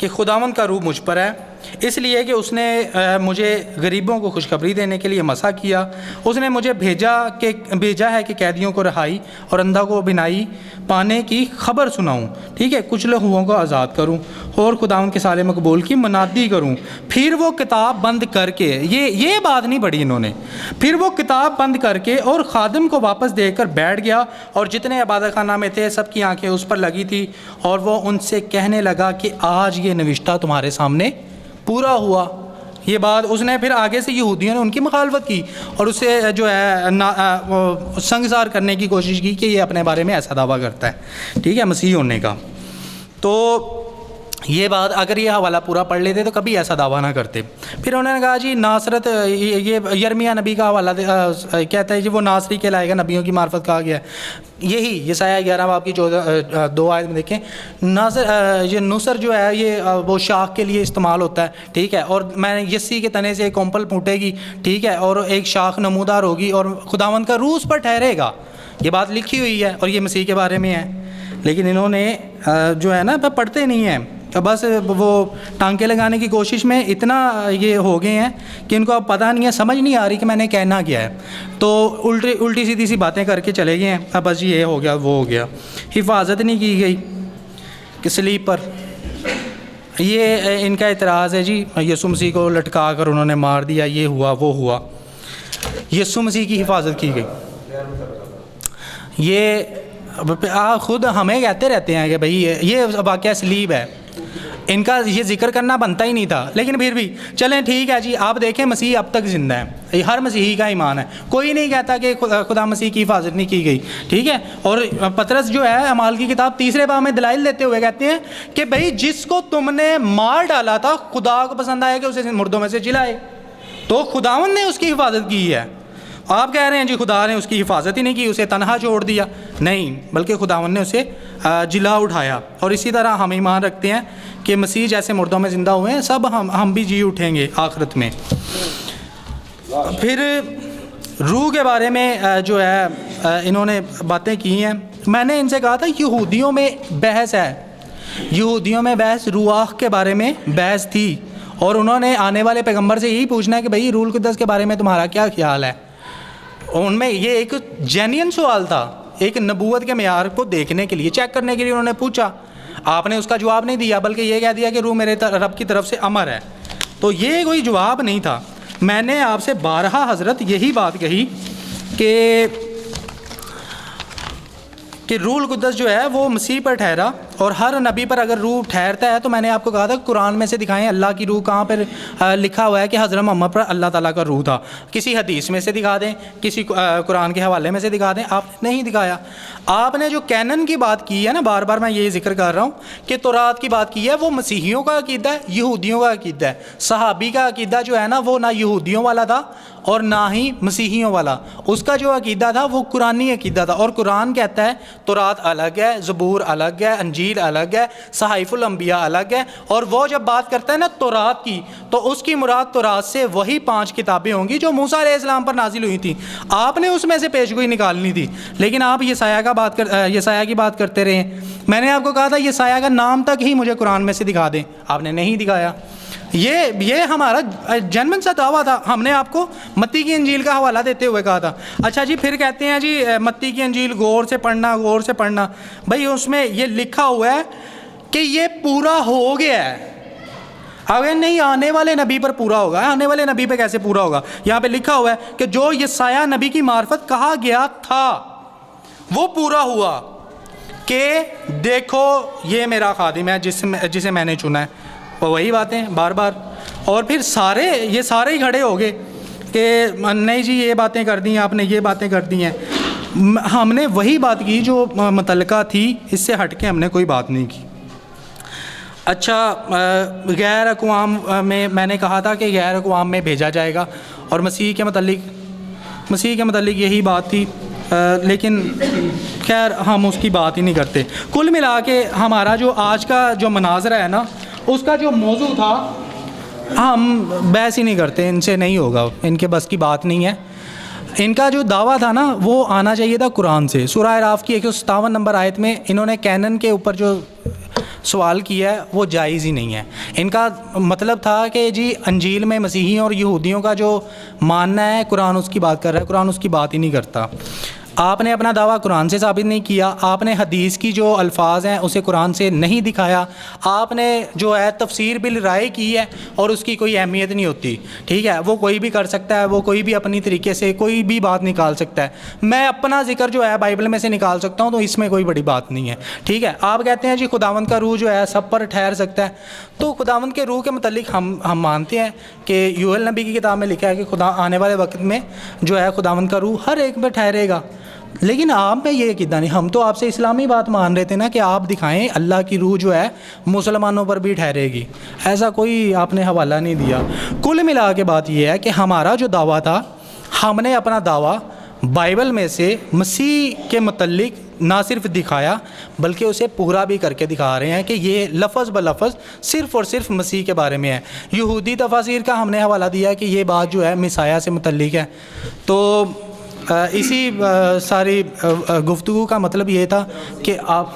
कि खुदावंद का रूह मुझ पर है, इसलिए कि उसने मुझे गरीबों को खुशखबरी देने के लिए मसा किया। उसने मुझे भेजा है कि कैदियों को रहाई और अंधा को बिनाई पाने की खबर सुनाऊं, ठीक है, कुछ लोगों को आज़ाद करूं और खुदावंद के साले मकबूल की मनादी करूं। फिर वो किताब बंद करके, ये बात नहीं पढ़ी इन्होंने, फिर वो किताब बंद करके और खादिम को वापस देकर बैठ गया और जितने इबादत खाना में थे सबकी आंखें उस पर लगी थी और वो उनसे कहने लगा कि आज ये नविश्ता तुम्हारे सामने पूरा हुआ। ये बात उसने फिर आगे से यहूदियों ने उनकी मुखालफत की और उसे जो है संगसार करने की कोशिश की कि ये अपने बारे में ऐसा दावा करता है, ठीक है, मसीह होने का। तो ये बात अगर ये हवाला पूरा पढ़ लेते तो कभी ऐसा दावा ना करते। फिर उन्होंने कहा जी नासरत, ये यर्मिया नबी का हवाला कहता है जी वो नासरी कहलाएगा, नबियों की मार्फत कहा गया। यही यसाया 11 बाब की 2 आयत में देखें, ये नुसर जो है ये वो शाख के लिए इस्तेमाल होता है, ठीक है। और मैं यस्सी के तने से एक कोम्पल फूटेगी, ठीक है, और एक शाख नमूदार होगी और खुदावंद का रूह उस पर ठहरेगा, یہ بات لکھی ہوئی ہے اور یہ مسیح کے بارے میں ہے، لیکن انہوں نے جو ہے نا پڑھتے نہیں ہیں، بس وہ ٹانکے لگانے کی کوشش میں اتنا یہ ہو گئے ہیں کہ ان کو اب پتہ نہیں ہے، سمجھ نہیں آ رہی کہ میں نے کہنا کیا ہے، تو الٹی سیدھی سی باتیں کر کے چلے گئے ہیں، اب بس یہ ہو گیا وہ ہو گیا۔ حفاظت نہیں کی گئی کہ سلیب پر، یہ ان کا اعتراض ہے جی، یسوع مسیح کو لٹکا کر انہوں نے مار دیا، یہ ہوا وہ ہوا۔ یسوع مسیح کی حفاظت کی گئی، یہ خود ہمیں کہتے رہتے ہیں کہ بھئی یہ واقعہ سلیب ہے، ان کا یہ ذکر کرنا بنتا ہی نہیں تھا، لیکن پھر بھی چلیں ٹھیک ہے جی، آپ دیکھیں مسیح اب تک زندہ ہے، یہ ہر مسیحی کا ایمان ہے، کوئی نہیں کہتا کہ خدا مسیح کی حفاظت نہیں کی گئی، ٹھیک ہے۔ اور پطرس جو ہے اعمال کی کتاب 3 باب میں دلائل دیتے ہوئے کہتے ہیں کہ بھئی جس کو تم نے مار ڈالا تھا خدا کو پسند آیا کہ اسے مردوں میں سے جلائے، تو خداوند نے اس کی حفاظت کی ہے۔ آپ کہہ رہے ہیں جی خدا نے اس کی حفاظت ہی نہیں کی، اسے تنہا چھوڑ دیا، نہیں، بلکہ خداوند نے اسے جلا اٹھایا۔ اور اسی طرح ہم ایمان رکھتے ہیں کہ مسیح جیسے مردوں میں زندہ ہوئے ہیں، سب ہم بھی جی اٹھیں گے آخرت میں۔ پھر روح کے بارے میں جو ہے انہوں نے باتیں کی ہیں، میں نے ان سے کہا تھا یہودیوں میں بحث ہے، یہودیوں میں بحث رواح کے بارے میں بحث تھی، اور انہوں نے آنے والے پیغمبر سے یہی پوچھنا ہے کہ بھئی روح القدس کے بارے میں تمہارا کیا خیال ہے۔ ان میں یہ ایک جینین سوال تھا، ایک نبوت کے معیار کو دیکھنے کے لیے، چیک کرنے کے لیے انہوں نے پوچھا، آپ نے اس کا جواب نہیں دیا، بلکہ یہ کہہ دیا کہ روح میرے رب کی طرف سے امر ہے، تو یہ کوئی جواب نہیں تھا۔ میں نے آپ سے بارہا حضرت یہی بات کہی کہ روح القدس جو ہے وہ مسیح پر ٹھہرا، اور ہر نبی پر اگر روح ٹھہرتا ہے تو میں نے آپ کو کہا تھا قرآن میں سے دکھائیں اللہ کی روح کہاں پر لکھا ہوا ہے کہ حضرت محمد پر اللہ تعالیٰ کا روح تھا، کسی حدیث میں سے دکھا دیں، کسی قرآن کے حوالے میں سے دکھا دیں، آپ نے نہیں دکھایا۔ آپ نے جو کینن کی بات کی ہے نا، بار بار میں یہ ذکر کر رہا ہوں کہ تورات کی بات کی ہے، وہ مسیحیوں کا عقیدہ ہے، یہودیوں کا عقیدہ ہے۔ صحابی کا عقیدہ جو ہے نا وہ نہ یہودیوں والا تھا اور نہ ہی مسیحیوں والا، اس کا جو عقیدہ تھا وہ قرآنی عقیدہ تھا، اور قرآن کہتا ہے تورات الگ ہے، زبور الگ ہے، انجیل الگ ہے، صحائف الانبیاء الگ ہے، اور وہ جب بات کرتا ہے نا تورات کی تو اس کی مراد تورات سے وہی 5 کتابیں ہوں گی جو موسیٰ علیہ السلام پر نازل ہوئی تھیں، آپ نے اس میں سے پیشگوئی نکالنی تھی، لیکن آپ یسایہ کی بات کرتے رہے۔ میں نے آپ کو کہا تھا یسایہ کا نام تک ہی مجھے قرآن میں سے دکھا دیں، آپ نے نہیں دکھایا۔ یہ ہمارا جنمن سا دعویٰ تھا، ہم نے آپ کو متی کی انجیل کا حوالہ دیتے ہوئے کہا تھا۔ اچھا جی پھر کہتے ہیں جی متی کی انجیل غور سے پڑھنا، بھئی اس میں یہ لکھا ہوا ہے کہ یہ پورا ہو گیا ہے، اگر نہیں آنے والے نبی پر پورا ہوگا، آنے والے نبی پہ کیسے پورا ہوگا؟ یہاں پہ لکھا ہوا ہے کہ جو یسایہ نبی کی معرفت کہا گیا تھا وہ پورا ہوا کہ دیکھو یہ میرا خادم ہے جسے میں نے چنا ہے، وہی باتیں بار بار، اور پھر یہ سارے ہی کھڑے ہو گئے کہ نہیں جی یہ باتیں کر دی ہیں آپ نے، یہ باتیں کر دی ہیں۔ ہم نے وہی بات کی جو متعلقہ تھی، اس سے ہٹ کے ہم نے کوئی بات نہیں کی۔ اچھا غیر اقوام میں نے کہا تھا کہ غیر اقوام میں بھیجا جائے گا، اور مسیح کے متعلق یہی بات تھی، لیکن خیر ہم اس کی بات ہی نہیں کرتے۔ کل ملا کے ہمارا جو آج کا جو مناظرہ ہے نا، اس کا جو موضوع تھا ہم بحث ہی نہیں کرتے، ان سے نہیں ہوگا، ان کے بس کی بات نہیں ہے۔ ان کا جو دعویٰ تھا نا وہ آنا چاہیے تھا قرآن سے۔ سورہ اعراف کی 157 نمبر آیت میں انہوں نے کینن کے اوپر جو سوال کیا ہے وہ جائز ہی نہیں ہے۔ ان کا مطلب تھا کہ جی انجیل میں مسیحیوں اور یہودیوں کا جو ماننا ہے قرآن اس کی بات کر رہا ہے، قرآن اس کی بات ہی نہیں کرتا۔ آپ نے اپنا دعویٰ قرآن سے ثابت نہیں کیا، آپ نے حدیث کی جو الفاظ ہیں اسے قرآن سے نہیں دکھایا، آپ نے جو ہے تفسیر بالرائے کی ہے اور اس کی کوئی اہمیت نہیں ہوتی، ٹھیک ہے، وہ کوئی بھی کر سکتا ہے، وہ کوئی بھی اپنی طریقے سے کوئی بھی بات نکال سکتا ہے۔ میں اپنا ذکر جو ہے بائبل میں سے نکال سکتا ہوں، تو اس میں کوئی بڑی بات نہیں ہے، ٹھیک ہے۔ آپ کہتے ہیں جی خداوند کا روح جو ہے سب پر ٹھہر سکتا ہے، تو خداوند کے روح کے متعلق ہم مانتے ہیں کہ یوحنا نبی کی کتاب میں لکھا ہے کہ خدا آنے والے وقت میں جو ہے خداوند کا روح ہر ایک میں ٹھہرے گا، لیکن آپ میں یہ عقیدہ نہیں۔ ہم تو آپ سے اسلامی بات مان رہے تھے نا کہ آپ دکھائیں اللہ کی روح جو ہے مسلمانوں پر بھی ٹھہرے گی، ایسا کوئی آپ نے حوالہ نہیں دیا۔ کل ملا کے بات یہ ہے کہ ہمارا جو دعویٰ تھا، ہم نے اپنا دعویٰ بائبل میں سے مسیح کے متعلق نہ صرف دکھایا بلکہ اسے پورا بھی کر کے دکھا رہے ہیں کہ یہ لفظ بلفظ صرف اور صرف مسیح کے بارے میں ہے۔ یہودی تفاسیر کا ہم نے حوالہ دیا کہ یہ بات جو ہے مسیح سے متعلق ہے، تو اسی ساری گفتگو کا مطلب یہ تھا کہ آپ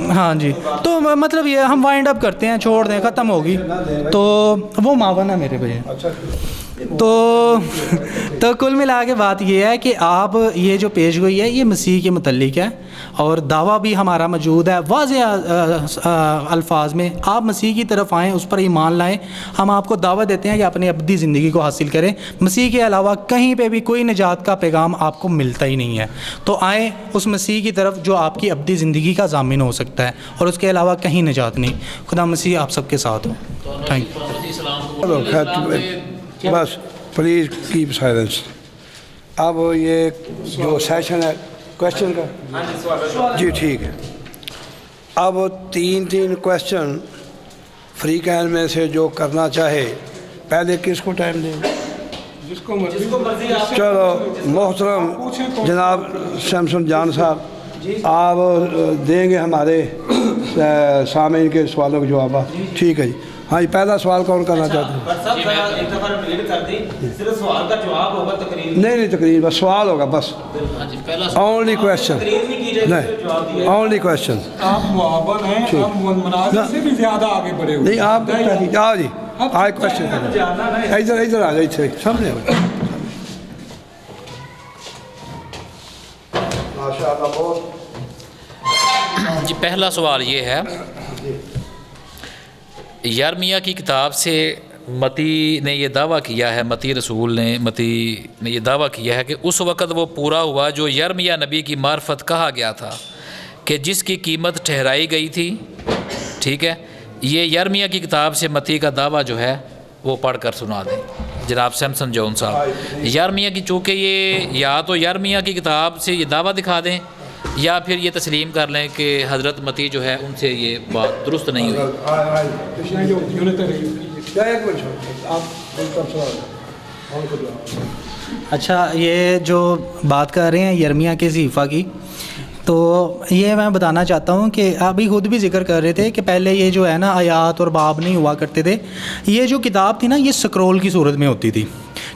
ہاں جی، تو مطلب یہ ہم وائنڈ اپ کرتے ہیں، چھوڑ دیں، ختم ہوگی. تو وہ معاون ہے میرے بھائی. تو کل ملا کے بات یہ ہے کہ آپ یہ جو پیش گوئی ہے یہ مسیح کے متعلق ہے، اور دعویٰ بھی ہمارا موجود ہے واضح الفاظ میں. آپ مسیح کی طرف آئیں، اس پر ایمان لائیں. ہم آپ کو دعوت دیتے ہیں کہ اپنی ابدی زندگی کو حاصل کریں. مسیح کے علاوہ کہیں پہ بھی کوئی نجات کا پیغام آپ کو ملتا ہی نہیں ہے. تو آئیں اس مسیح کی طرف جو آپ کی ابدی زندگی کا ضامن ہو سکتا ہے، اور اس کے علاوہ کہیں نجات نہیں. خدا مسیح آپ سب کے ساتھ ہو. Thank you. بس پلیز کیپ سائلنس. اب یہ جو سیشن ہے کویشچن کا، جی ٹھیک ہے. اب 3 کویشچن فری کین میں سے جو کرنا چاہے، پہلے کس کو ٹائم دیں؟ جس کو مرضی. چلو محترم جناب سمسن جان صاحب، آپ دیں گے ہمارے سامعین کے سوالوں کے جوابات. ٹھیک ہے جی. ہاں جی، پہلا سوال کون کرنا چاہتے ہیں؟ ایک دفعہ ریپیٹ کر دیں، صرف سوال کا جواب ہوگا. تقریر نہیں تقریر بس سوال ہوگا، بس اونلی کویشچن. نہیں اونلی کویشچن. آپ معاون ہیں، آپ مناظر سے بھی زیادہ آگے بڑھے ہوئے. نہیں آپ آ جی آئے کویشچن کریں. ادھر آ جائے سامنے. ماشاء اللہ. بہت جی پہلا سوال یہ ہے، یرمیہ کی کتاب سے متی نے یہ دعویٰ کیا ہے، متی رسول نے یہ دعویٰ کیا ہے کہ اس وقت وہ پورا ہوا جو یرمیہ نبی کی معرفت کہا گیا تھا، کہ جس کی قیمت ٹھہرائی گئی تھی. ٹھیک ہے، یہ یرمیہ کی کتاب سے متی کا دعویٰ جو ہے وہ پڑھ کر سنا دیں جناب سیمسن جون صاحب. یرمیہ کی، چونکہ یہ یا تو یرمیہ کی کتاب سے یہ دعویٰ دکھا دیں، یا پھر یہ تسلیم کر لیں کہ حضرت متی جو ہے ان سے یہ بات درست نہیں ہوئی. اچھا، یہ جو بات کر رہے ہیں یرمیہ کے صحیفہ کی، تو یہ میں بتانا چاہتا ہوں کہ ابھی خود بھی ذکر کر رہے تھے کہ پہلے یہ جو ہے نا آیات اور باب نہیں ہوا کرتے تھے. یہ جو کتاب تھی نا یہ سکرول کی صورت میں ہوتی تھی.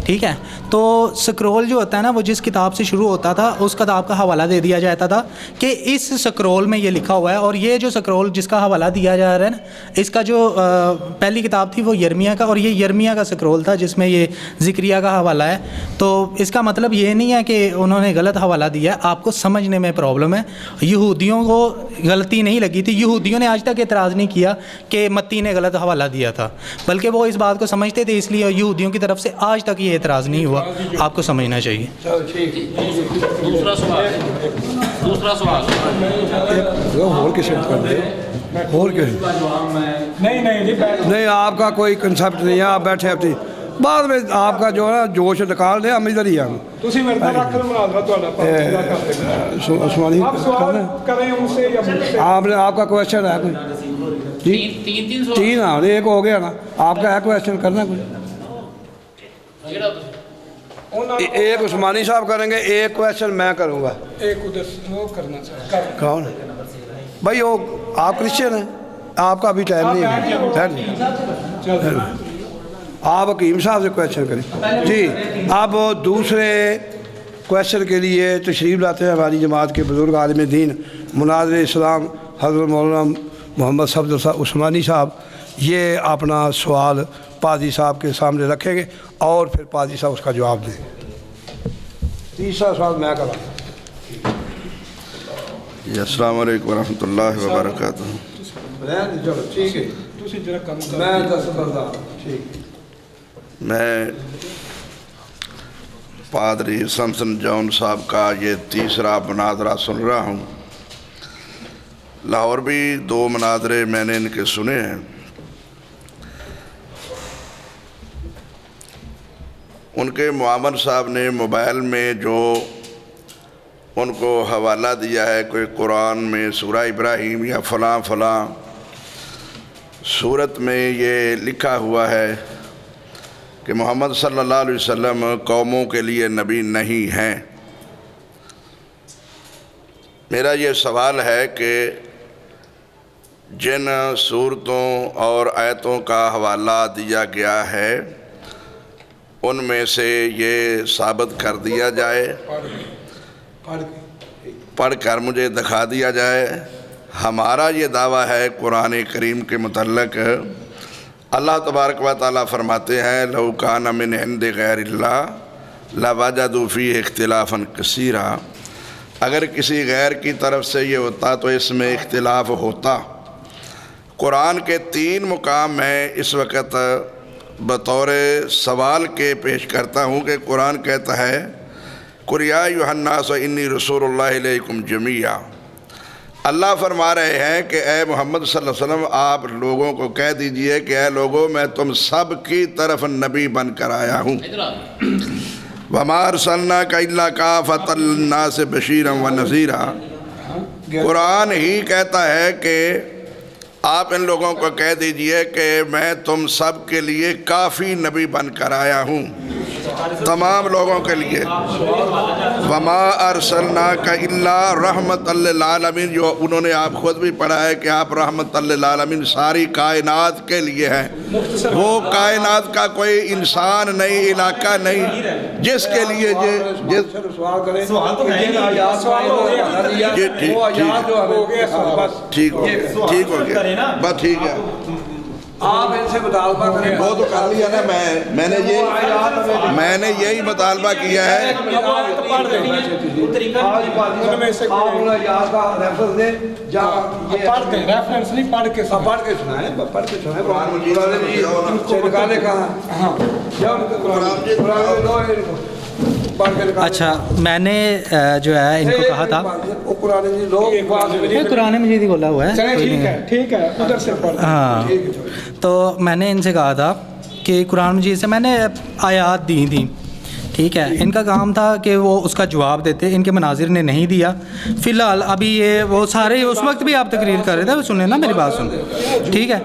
ٹھیک ہے، تو سکرول جو ہوتا ہے نا وہ جس کتاب سے شروع ہوتا تھا اس کتاب کا حوالہ دے دیا جاتا تھا کہ اس سکرول میں یہ لکھا ہوا ہے. اور یہ جو سکرول جس کا حوالہ دیا جا رہا ہے نا، اس کا جو پہلی کتاب تھی وہ یرمیہ کا، اور یہ یرمیہ کا سکرول تھا جس میں یہ ذکریہ کا حوالہ ہے. تو اس کا مطلب یہ نہیں ہے کہ انہوں نے غلط حوالہ دیا ہے، آپ کو سمجھنے میں پرابلم ہے. یہودیوں کو غلطی نہیں لگی تھی، یہودیوں نے آج تک اعتراض نہیں کیا کہ متی نے غلط حوالہ دیا تھا، بلکہ وہ اس بات کو سمجھتے تھے، اس لیے یہودیوں کی طرف سے آج تک یہ اعتراض نہیں ہوا. آپ کو سمجھنا چاہیے. دوسرا سوال نہیں، آپ کا کوئی کنسیپٹ نہیں ہے. آپ بیٹھے اپنی بعد میں آپ کا جو ہے نا جوش نکال دیں. ہم ادھر ہی ہیں. آپ کا کوشچن ہے کوئی؟ جی 3 ہاں ایک ہو گیا نا. آپ کا ہے کوشچن کرنا کوئی؟ ایک عثمانی صاحب کریں گے، ایک کویشچن میں کروں گا. ایک ادھر وہ کرنا چاہیے. کون بھائی؟ وہ آپ کرسچن ہیں، آپ کا ابھی ٹائم نہیں ہے. آپ حکیم صاحب سے کویشچن کریں. جی اب دوسرے کویشچن کے لیے تشریف لاتے ہیں ہماری جماعت کے بزرگ عالم دین مناظر اسلام حضرت مولانا محمد صفدر عثمانی صاحب. یہ اپنا سوال پادری صاحب کے سامنے رکھیں گے اور پھر پادری صاحب اس کا جواب دیں. تیسرا سوال میں کروں. السلام علیکم ورحمۃ اللہ وبرکاتہ. ٹھیک ہے، میں پادری سمسن جون صاحب کا یہ تیسرا مناظرہ سن رہا ہوں. لاہور بھی 2 مناظرے میں نے ان کے سنے ہیں. ان کے معاون صاحب نے موبائل میں جو ان کو حوالہ دیا ہے، کوئی قرآن میں سورہ ابراہیم یا فلاں فلاں سورت میں یہ لکھا ہوا ہے کہ محمد صلی اللہ علیہ وسلم قوموں کے لیے نبی نہیں ہیں. میرا یہ سوال ہے کہ جن صورتوں اور آیتوں کا حوالہ دیا گیا ہے उनमें से ये साबित कर दिया जाए, पढ़ कर मुझे दिखा दिया जाए। हमारा ये दावा है कुरान करीम के मुतल्लक, अल्लाह तबारक व तआला फरमाते हैं लौ कान मिन इंदि गैरिल्लाह लवजदू फीहि इख्तिलाफन कसीरा, अगर किसी गैर की तरफ से ये होता तो इसमें इख्तिलाफ होता। कुरान के 3 मुकाम मैं इस वक्त बतौर सवाल के पेश करता हूँ कि कुरान कहता है कुल या अय्युहन्नास इन्नी रसूलुल्लाहि इलैकुम जमीआ। अल्लाह फरमा रहे हैं कि ए मोहम्मद सल्लल्लाहु अलैहि वसल्लम आप लोगों को कह दीजिए कि ए लोगों मैं तुम सब की तरफ नबी बन कर आया हूँ। वमा अरसलनाका इल्ला काफ़तल लिन्नास बशीरन व नज़ीरा। कुरान ही कहता है कि आप इन लोगों को कह दीजिए कि मैं तुम सब के लिए काफ़ी नबी बन कर आया हूँ, तमाम लोगों के लिए। वमा अरसलनाका इल्ला रहमतल लिल आलमीन, जो उन्होंने आप खुद भी पढ़ा है कि आप रहमतल लिल आलमीन सारी कायनात के लिए हैं। वो कायनात का कोई इंसान नहीं, इलाका नहीं जिसके लिए ठीक हो गया बस ठीक है। आप इनसे मुतालबा करें। वो तो कर लिया ना, मैंने यही मुतालबा किया है। अच्छा, मैंने जो है इनको कहा था, कुरान मजीद ही बोला हुआ है, ठीक है उधर से पढ़। हाँ, तो मैंने इनसे कहा था कि कुरान मजीद से मैंने आयात दी थी, ठीक है। इनका काम था कि वो उसका जवाब देते, इनके मनाजिर ने नहीं दिया। फ़िलहाल अभी ये वो सारे उस वक्त भी आप तकरीर कर रहे थे, सुने ना मेरी बात सुन, ठीक है।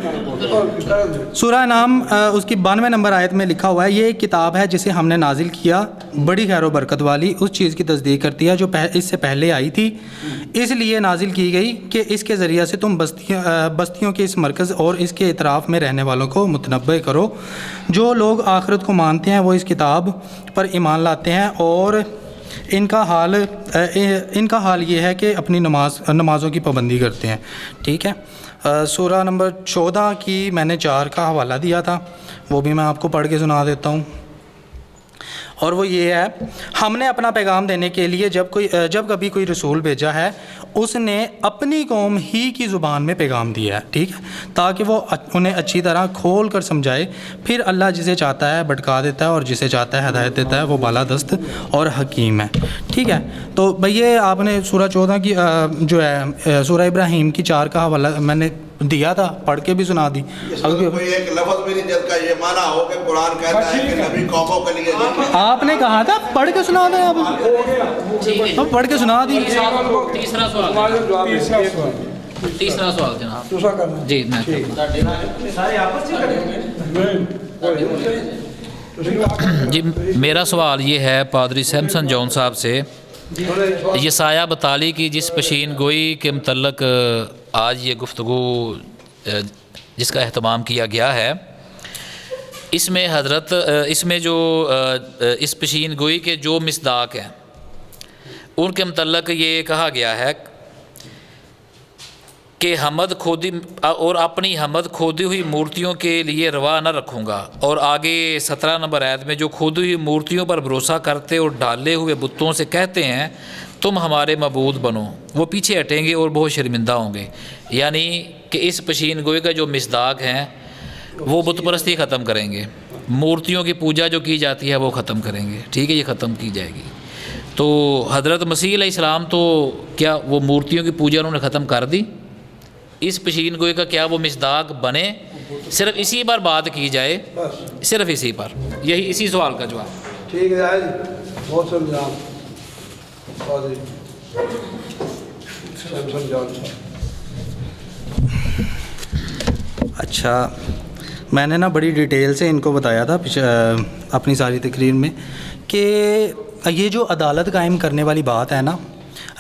सूरह नाम उसकी 92 नंबर आयत में लिखा हुआ है, ये एक किताब है जिसे हमने नाजिल किया, बड़ी खैर व बरकत वाली, उस चीज़ की तस्दीक करती है जो इससे पहले आई थी, इसलिए नाजिल की गई कि इसके ज़रिए से तुम बस्तियों के इस मरकज़ और इसके इतराफ़ में रहने वालों को मुतनब्बे करो। जो लोग आखिरत को मानते हैं वो इस किताब पर ईमान लाते हैं और इनका हाल ये है कि अपनी नमाज़ों की पाबंदी करते हैं, ठीक है। सूरह नंबर 14 की मैंने 4 का हवाला दिया था, वो भी मैं आपको पढ़ के सुना देता हूँ। और वो ये है, हमने अपना पैगाम देने के लिए जब कभी कोई रसूल भेजा है उसने अपनी कौम ही की ज़ुबान में पैगाम दिया है, ठीक है, ताकि वो उन्हें अच्छी तरह खोल कर समझाए। फिर अल्लाह जिसे चाहता है भटका देता है और जिसे चाहता है हदायत देता है, वो बालादस्त और हकीम है, ठीक है। तो भैया आपने सूरह 14 की जो है सूरह इब्राहीम की 4 का हवाला मैंने दिया था, पढ़ के भी सुना दी। कोई एक लफ्ज़ भी नहीं जिसका ये माना हो कि कुरान कहता है कि नबी कौमों के लिए। आपने कहा था पढ़ के सुना दें, आप अब पढ़ के सुना दी। तीसरा सवाल जनाब जी, जी मेरा सवाल ये है पादरी सैमसन जॉन साहब से, यसाया बताली की जिस पशीन गोई के मुतल्लक आज ये गुफ्तगू जिसका एहतमाम किया गया है, इसमें इसमें जो इस पशीन गोई के जो मिसदाक हैं उनके मुतल्लक ये कहा गया है कि हमद खोदी और अपनी हमद खोदी हुई मूर्तियों के लिए रवा न रखूँगा। और आगे 17 नंबर आयत में जो खोदी हुई मूर्तियों पर भरोसा करते और डाले हुए बुतों से कहते हैं तुम हमारे मबूद बनो, वो पीछे हटेंगे और बहुत शर्मिंदा होंगे। यानी कि इस पशीन गोई का जो मिसदाक हैं वो बुत परस्ती ख़त्म करेंगे, मूर्तियों की पूजा जो की जाती है वो ख़त्म करेंगे, ठीक है, ये ख़त्म की जाएगी। तो हज़रत मसीह अलैहिस्सलाम तो क्या वो मूर्तियों की पूजा उन्होंने ख़त्म कर दी? इस पशीन गोई का क्या वो मिसदाक बने? सिर्फ इसी पर बात की जाए, सिर्फ इसी पर, यही इसी सवाल का जवाब। ठीक है, बहुत समझा। अच्छा, मैंने ना बड़ी डिटेल से इनको बताया था अपनी सारी तकरीर में कि ये जो अदालत कायम करने वाली बात है ना,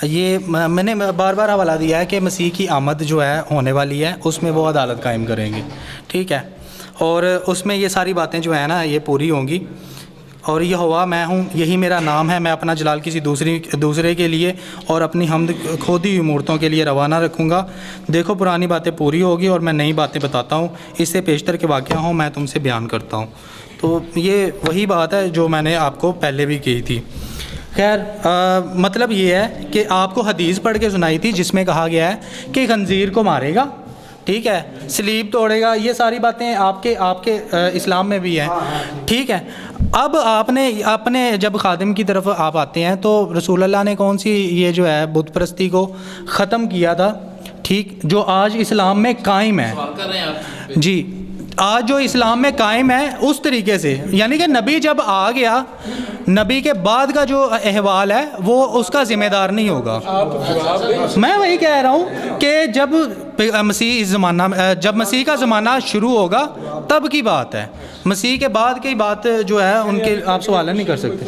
ये मैंने बार बार हवाला दिया है कि मसीह की आमद जो है होने वाली है, उसमें वो अदालत कायम करेंगे, ठीक है। और उसमें ये सारी बातें जो है ना ये पूरी होंगी اور یہ ہوا میں ہوں، یہی میرا نام ہے، میں اپنا جلال کسی دوسرے کے لیے اور اپنی حمد کھودی ہوئی مورتوں کے لیے روانہ رکھوں گا۔ دیکھو پرانی باتیں پوری ہوگی اور میں نئی باتیں بتاتا ہوں، اس سے پیشتر کے واقعہ ہوں میں تم سے بیان کرتا ہوں۔ تو یہ وہی بات ہے جو میں نے آپ کو پہلے بھی کی تھی۔ خیر مطلب یہ ہے کہ آپ کو حدیث پڑھ کے سنائی تھی جس میں کہا گیا ہے کہ خنزیر کو مارے گا، ٹھیک ہے، سلیب توڑے گا، یہ ساری باتیں آپ کے اسلام میں بھی ہیں، ٹھیک ہے۔ اب آپ نے اپنے جب خادم کی طرف آپ آتے ہیں تو رسول اللہ نے کون سی یہ جو ہے بت پرستی کو ختم کیا تھا، ٹھیک، جو آج اسلام میں قائم ہے، جی آج جو اسلام میں قائم ہے اس طریقے سے، یعنی کہ نبی جب آ گیا، نبی کے بعد کا جو احوال ہے وہ اس کا ذمہ دار نہیں ہوگا۔ میں وہی کہہ رہا ہوں کہ جب مسیح کا زمانہ شروع ہوگا تب کی بات ہے، مسیح کے بعد کی بات جو ہے ان کے آپ سوال نہیں کر سکتے۔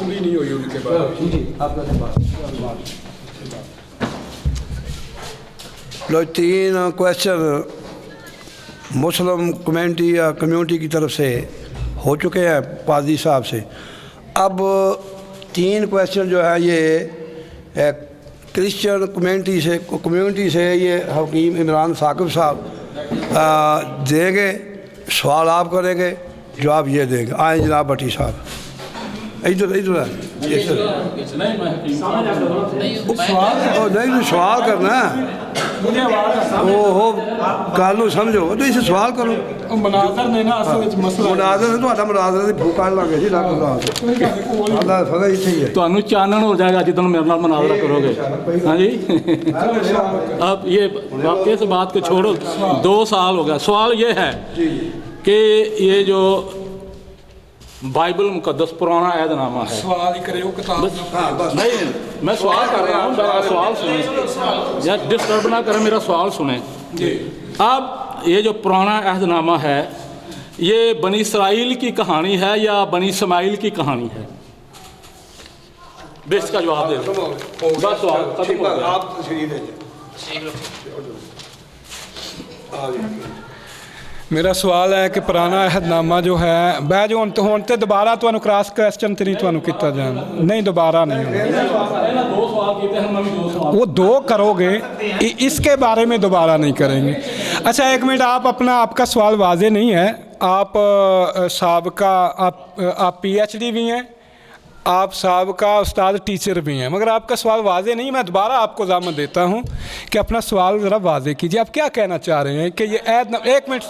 لو 3 کویسچن مسلم کمیونٹی یا کمیونٹی کی طرف سے ہو چکے ہیں پادری صاحب سے۔ اب 3 کویسچن جو ہے یہ کرسچن کمیونٹی سے یہ حکیم عمران ثاقب صاحب دیں گے، سوال آپ کریں گے، جواب یہ دیں گے۔ آئیں جناب بٹی صاحب، ادھر نہیں سوال کرنا وہ گل سمجھو تو اسے سوال کرو۔ مناظر ہے تو مناظر بھوکا لگے جی اللہ فضل ہی ہے، تمہیں چانن ہو جائے گا جدن میرے نال مناظرہ کرو گے۔ ہاں جی اب یہ اس بات کو چھوڑو، 2 سال ہو گیا۔ سوال یہ ہے کہ یہ جو بائبل مقدس پرانا عہد نامہ ہے، سوال ہی کرے ہو کتاب نہیں میں سوال کر رہا ہوں، میرا سوال سنیں یا ڈسٹرب نہ کریں، میرا سوال سنیں۔ اب یہ جو پرانا عہد نامہ ہے یہ بنی اسرائیل کی کہانی ہے یا بنی اسماعیل کی کہانی ہے؟ بیس کا جواب دے دو، بس سوال ختم ہو گیا۔ میرا سوال ہے کہ پرانا عہد نامہ جو ہے بہ جو ہون تے دوبارہ تو کراس کویسچن تے نہیں تو کیتا جان نہیں، دوبارہ نہیں ہوگا، وہ 2 کرو گے اس کے بارے میں دوبارہ نہیں کریں گے۔ اچھا 1 منٹ، آپ کا سوال واضح نہیں ہے، آپ سابقہ آپ PhD بھی ہیں، آپ سابقہ استاد ٹیچر بھی ہیں، مگر آپ کا سوال واضح نہیں۔ میں دوبارہ آپ کو ضامن دیتا ہوں کہ اپنا سوال ذرا واضح کیجیے، آپ کیا کہنا چاہ رہے ہیں کہ یہ عہد 1 منٹ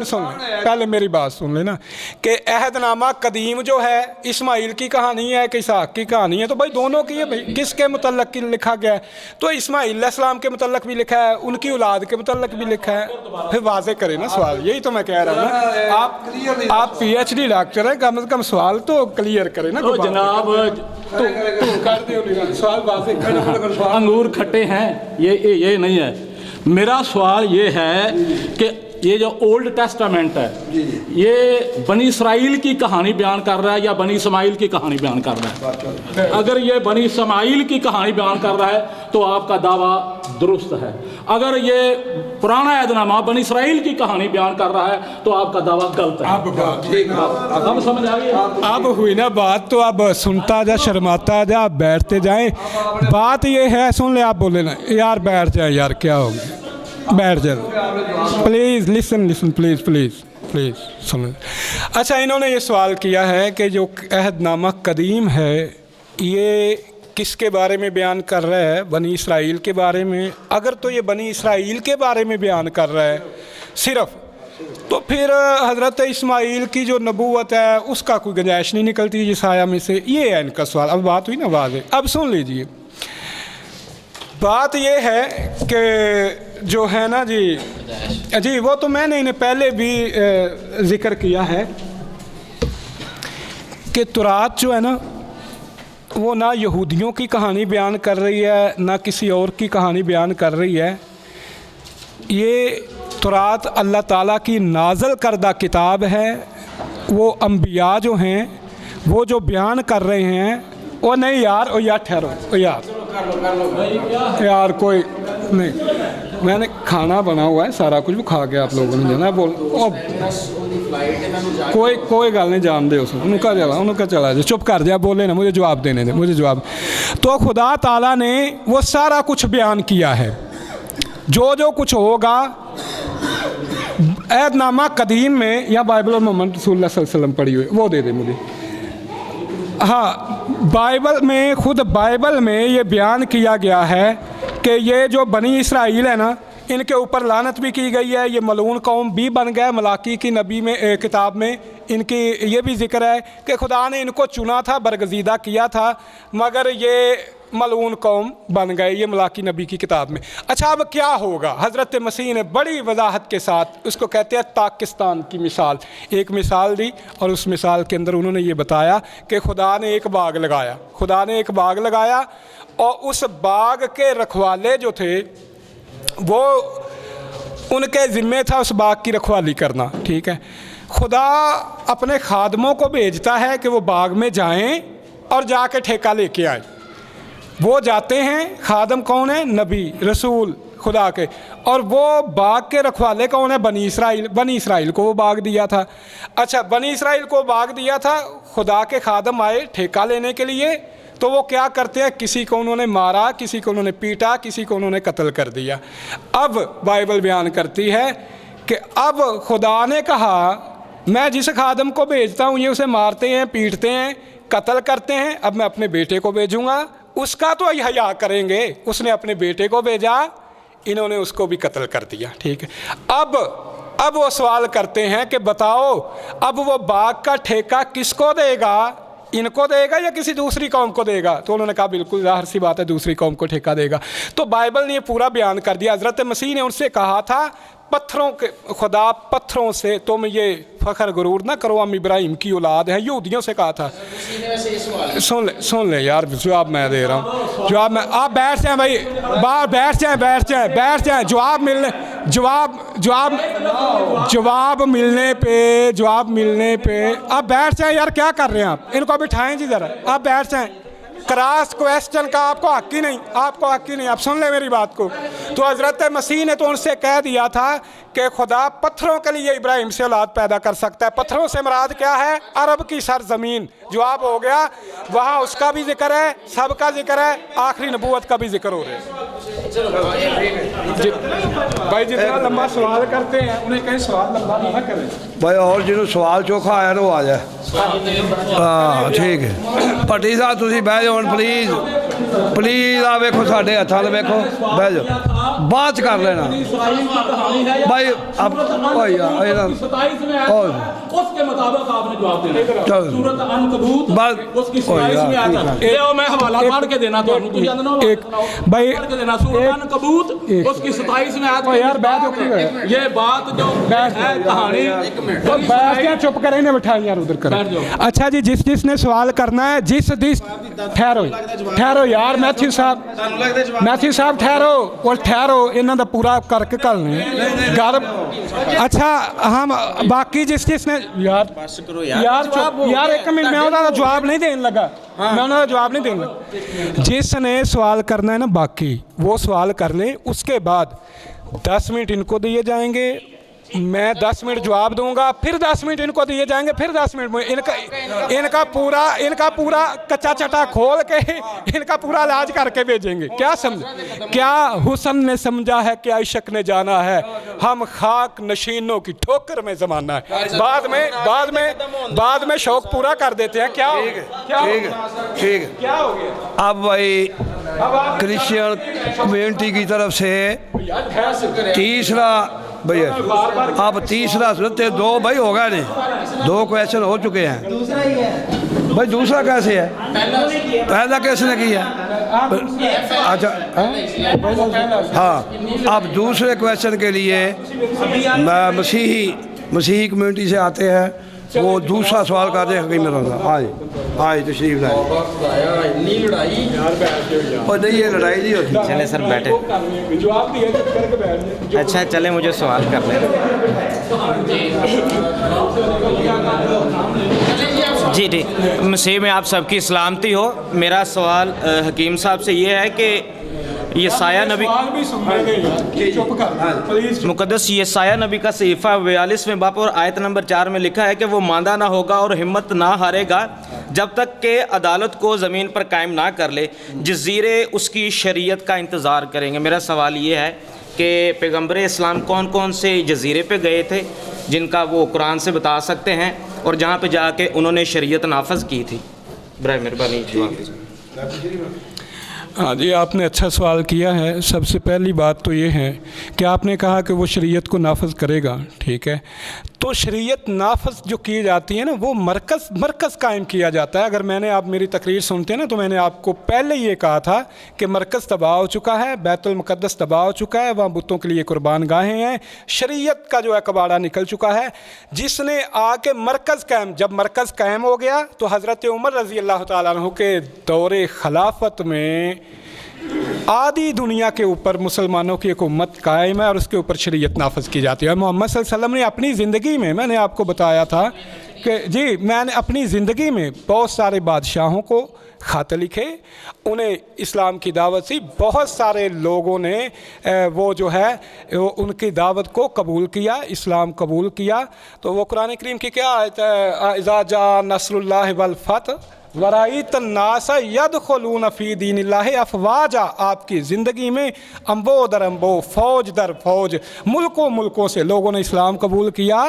سن لیں، پہلے میری بات سن لیں نا، کہ عہد نامہ قدیم جو ہے اسماعیل کی کہانی ہے کہ اسحاق کی کہانی ہے؟ تو بھائی دونوں کی ہے، بھائی کس کے متعلق کی لکھا گیا ہے؟ تو اسماعیل علیہ السلام کے متعلق بھی لکھا ہے، ان کی اولاد کے متعلق بھی لکھا ہے، پھر واضح کریں نا سوال، یہی تو میں کہہ رہا ہوں نا۔ آپ PhD ڈاکٹر ہیں، کم از کم سوال تو کلیئر کریں نا جناب، انگور کھٹے ہیں یہ نہیں ہے۔ میرا سوال یہ ہے کہ یہ جو اولڈ ٹیسٹامنٹ ہے یہ بنی اسرائیل کی کہانی بیان کر رہا ہے یا بنی اسماعیل کی کہانی بیان کر رہا ہے؟ اگر یہ بنی اسماعیل کی کہانی بیان کر رہا ہے تو آپ کا دعویٰ درست ہے، اگر یہ پرانا عہد نامہ بنی اسرائیل کی کہانی بیان کر رہا ہے تو آپ کا دعویٰ غلط ہے۔ اب سمجھ آ گئی؟ اب ہوئی نا بات، تو اب سنتا جا، شرماتا جا، آپ بیٹھتے جائیں۔ بات یہ ہے، سن لے، آپ بولے نا یار بیٹھ جائیں، یار کیا ہوگا، بیٹھ جائیں پلیز، لسن پلیز سنیں۔ اچھا انہوں نے یہ سوال کیا ہے کہ جو عہد نامہ قدیم ہے یہ کس کے بارے میں بیان کر رہا ہے؟ بنی اسرائیل کے بارے میں۔ اگر تو یہ بنی اسرائیل کے بارے میں بیان کر رہا ہے صرف، تو پھر حضرت اسماعیل کی جو نبوت ہے اس کا کوئی گنجائش نہیں نکلتی یسایہ میں سے۔ یہ ہے ان کا سوال۔ اب بات ہوئی نا واضح، اب سن لیجئے۔ بات یہ ہے کہ جو ہے نا جی وہ تو میں نے انہیں پہلے بھی ذکر کیا ہے کہ تورات جو ہے نا وہ نہ یہودیوں کی کہانی بیان کر رہی ہے نہ کسی اور کی کہانی بیان کر رہی ہے۔ یہ تورات اللہ تعالیٰ کی نازل کردہ کتاب ہے۔ وہ انبیاء جو ہیں وہ جو بیان کر رہے ہیں، وہ نہیں یار ٹھہرو یار کوئی نہیں، मैंने खाना बना हुआ है सारा कुछ, वो खा के आप लोगों ने जाना बोल कोई गल नहीं, जान दे उनका चला जा, चुप कर जा, बोले ना, मुझे जवाब देने दे, मुझे जवाब। तो खुदा ताला ने वो सारा कुछ बयान किया है, जो कुछ होगा ऐदनामा कदीम में या बाइबल और मोहम्मद रसूलुल्लाह सल्लल्लाहु अलैहि वसल्लम पढ़ी हुई, वो दे दे मुझे। हाँ, बाइबल में, खुद बाइबल में ये बयान किया गया है कि ये जो बनी इसराइल है ना, इनके ऊपर लानत भी की गई है, ये मलून कौम भी बन गया। मलाकी की नबी में किताब में इनकी ये भी जिक्र है कि खुदा ने इनको चुना था, बरगजीदा किया था, मगर ये मलून कौम बन गए, ये मलाकी नबी की किताब में। अच्छा, अब क्या होगा? हज़रत मसीह ने बड़ी वजाहत के साथ, उसको कहते हैं पाकिस्तान की मिसाल, एक मिसाल दी, और उस मिसाल के अंदर उन्होंने ये बताया कि खुदा ने एक बाग लगाया, खुदा ने एक बाग लगाया, और उस बाग के रखवाले जो थे वो उनके ज़िम्मे था उस बाग की रखवाली करना, ठीक है। खुदा अपने खादमों को भेजता है कि वो बाग में जाएं और जाके ठेका लेके आए। वो जाते हैं, खादम कौन है? नबी रसूल खुदा के, और वो बाग के रखवाले कौन है? बनी इसराइल। बनी इसराइल को वो बाग दिया था। अच्छा, बनी इसराइल को बाग दिया था, खुदा के खादम आए ठेका लेने के लिए, तो वो क्या करते हैं? किसी को उन्होंने मारा, किसी को उन्होंने पीटा, किसी को उन्होंने कत्ल कर दिया। अब बाइबल बयान करती है कि अब खुदा ने कहा, मैं जिस खादम को भेजता हूँ ये उसे मारते हैं, पीटते हैं, कत्ल करते हैं, अब मैं अपने बेटे को भेजूँगा, उसका तो हया करेंगे। उसने अपने बेटे को भेजा, इन्होंने उसको भी कत्ल कर दिया, ठीक है। अब वो सवाल करते हैं कि बताओ, अब वो बाग का ठेका किसको देगा? इनको देगा या किसी दूसरी कौम को देगा? तो उन्होंने कहा बिल्कुल ज़ाहिर सी बात है, दूसरी कौम को ठेका देगा। तो बाइबल ने ये पूरा बयान कर दिया। हज़रत मसीह ने उनसे कहा था, पत्थरों के खुदा, पत्थरों से तुम ये फ़ख्र गुरूर ना करो, हम इब्राहिम की औलाद हैं, यहूदियों से कहा था। सुन ले यार, जवाब मैं दे रहा हूँ, जवाब मैं, आप बैठ जाएं भाई, बाहर बैठ जाएं, जवाब मिलने पे आप बैठ जाएं यार, क्या कर रहे हैं आप? इनको बिठाएं जी ज़रा, आप बैठ जाएं। क्रॉस क्वेश्चन का आपको हक ही नहीं, आप सुन ले मेरी बात को। तो हज़रत मसीह ने तो उनसे कह दिया था कि खुदा पत्थरों के लिए इब्राहिम से औलाद पैदा कर सकता है। पत्थरों से मुराद क्या है? अरब की सरजमीन। जवाब हो गया, वहाँ उसका भी जिक्र है, सबका जिक्र है, आखिरी नबूवत का भी जिक्र हो रहा है। भाई जितना लंबा सवाल करते हैं उन्हें कहीं सवाल लंबा ना करें भाई, और जिन्होंने सवाल चोखा आया तो आ जाए। हाँ ठीक है, भट्टी साहब तुसी बह जाओ प्लीज़, आ वेखो साढ़े हत्थां वल वेखो, बह जाओ, बाद कर लेना भाई। अब उसके मुताबिक आपने जवाब देना। सूरत अनकबूत उसकी 27 में आता है, मैं हवाला पढ़ के देना तो एक भाई पढ़ के देना। सूरत अनकबूत उसकी 27 में आता है। यार बात ये बात जो है कहानी, तो बैठ के चुप करें ना, बिठाएं यार उधर करें। अच्छा जी, जिसने सवाल करना है, ठहरो यार, मैथ्यू साहब ठहरो, इन्हों का पूरा करके करने घर। अच्छा, हम बाकी जिसने यार एक मिनट, मैं उन्होंने जवाब नहीं देने लगा, जिसने सवाल करना है ना, बाकी वो सवाल कर लें, उसके बाद 10 मिनट इनको दिए जाएंगे, मैं 10 मिनट जवाब दूंगा, फिर 10 मिनट इनको दिए जाएंगे, फिर 10 मिनट इनका पूरा कच्चा चटा खोल के इनका पूरा इलाज करके भेजेंगे। क्या हुसन ने समझा है, क्या इश्क ने जाना है, हम खाक नशीनों की ठोकर में ज़माना है। बाद में शौक पूरा कर देते हैं। ठीक है, क्या हो गया? अब भाई क्रिश्चियन कम्युनिटी की तरफ से तीसरा भैया, अब तीसरा सुनते, 2 भाई हो गए नहीं, 2 क्वेश्चन हो चुके हैं भाई। दूसरा कैसे है? पहला किसने किया? अच्छा हाँ, अब दूसरे क्वेश्चन के लिए मसीही कम्युनिटी से आते हैं, वो दूसरा सवाल करते हैं हकीम रज़ा। आज तशरीफ लाए। और नहीं, ये लड़ाई नहीं होती। चले सर बैठे। अच्छा चले, मुझे सवाल कर लें। जी मसीह में आप सबकी सलामती हो। मेरा सवाल हकीम साहब से ये है कि यसाया नबी मुकद्दस यसाया नबी का सहीफ़ा 42वें बाब और आयत नंबर 4 में लिखा है कि वो मांदा ना होगा और हिम्मत ना हारेगा जब तक कि अदालत को ज़मीन पर कायम ना कर ले, जज़ीरे उसकी शरीयत का इंतज़ार करेंगे। मेरा सवाल ये है कि पैगम्बर इस्लाम कौन कौन से जज़ीरे पे गए थे जिनका वो कुरान से बता सकते हैं और जहाँ पे जाके उन्होंने शरीयत नाफज की थी? बराए मेहरबानी जवाब दीजिए। हाँ जी, आपने अच्छा सवाल किया है। सबसे पहली बात तो ये है कि आपने कहा कि वो शरीयत को नाफज करेगा, ठीक है। तो शरीयत नाफज जो की जाती है ना, वो मरकज़ कायम किया जाता है। अगर मैंने आप मेरी तकरीर सुनते हैं ना, तो मैंने आपको पहले ये कहा था कि मरकज़ तबाह हो चुका है, बैतुल मुक़द्दस तबाह हो चुका है, वहाँ बुतों के लिए कुर्बान गाहें हैं, शरीयत का जो है कबाड़ा निकल चुका है। जिसने आके मरकज़ कायम, जब मरकज़ कायम हो गया तो हज़रत उमर रज़ी अल्लाह तआला अन्हु के दौरे खिलाफत में आधी दुनिया के ऊपर मुसलमानों की एक उम्मत कायम है और उसके ऊपर शरीयत नाफज की जाती है। मोहम्मद सल्लल्लाहु अलैहि वसल्लम ने अपनी ज़िंदगी में, मैंने आपको बताया था कि जी, मैंने अपनी ज़िंदगी में बहुत सारे बादशाहों को ख़त लिखे, उन्हें इस्लाम की दावत दी। बहुत सारे लोगों ने वो जो है वो उनकी दावत को कबूल किया, इस्लाम कबूल किया। तो वो कुरान करीम की क्या आयत है, इज़ा जा नस्रुल्लाहि वल फतह वराइत नासा यदखुलून फी दीनिल्लाहि अफवाजा। आपकी ज़िंदगी में अम्बो दर अम्बो, फ़ौज दर फ़ौज, मुल्कों मुल्कों से लोगों ने इस्लाम कबूल किया।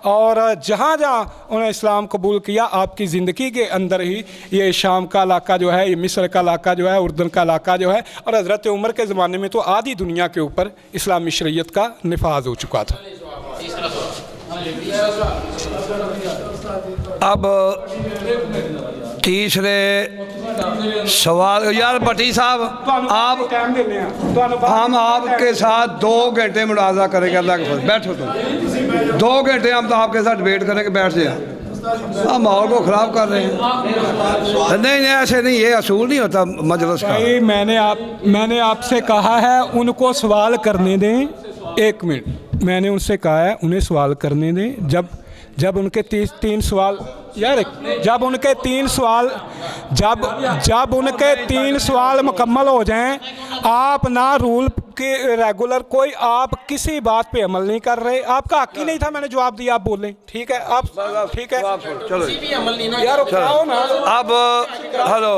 और जहाँ जहाँ उन्हें इस्लाम कबूल किया, आपकी ज़िंदगी के अंदर ही ये शाम का इलाका जो है, ये मिस्र का इलाका जो है, उर्दन का इलाका जो है, और हज़रत उमर के ज़माने में तो आधी दुनिया के ऊपर इस्लामी शरीयत का निफाज हो चुका था। अब तीसरे सवाल, यार भट्टी साहब, आप हम आपके साथ 2 घंटे मुनाज़ा करेंगे, अल्लाह के फज़ल। बैठो तुम 2 घंटे हम तो आपके साथ डिबेट करेंगे, बैठ जाए। हम माहौल को ख़राब कर रहे हैं। नहीं ऐसे नहीं, ये असूल नहीं होता मजलिस का। मैंने आपसे कहा है उनको सवाल करने दें। 1 मिनट, मैंने उनसे कहा है उन्हें सवाल करने दें। जब उनके 3 सवाल, यार जब उनके 3 सवाल मुकम्मल हो जाएं, आप ना रूल के रेगुलर कोई आप किसी बात पे अमल नहीं कर रहे। आपका हक ही नहीं था, मैंने जवाब दिया, आप बोलें, ठीक है। आप ठीक है, चलो यार उठाओ ना। अब हेलो,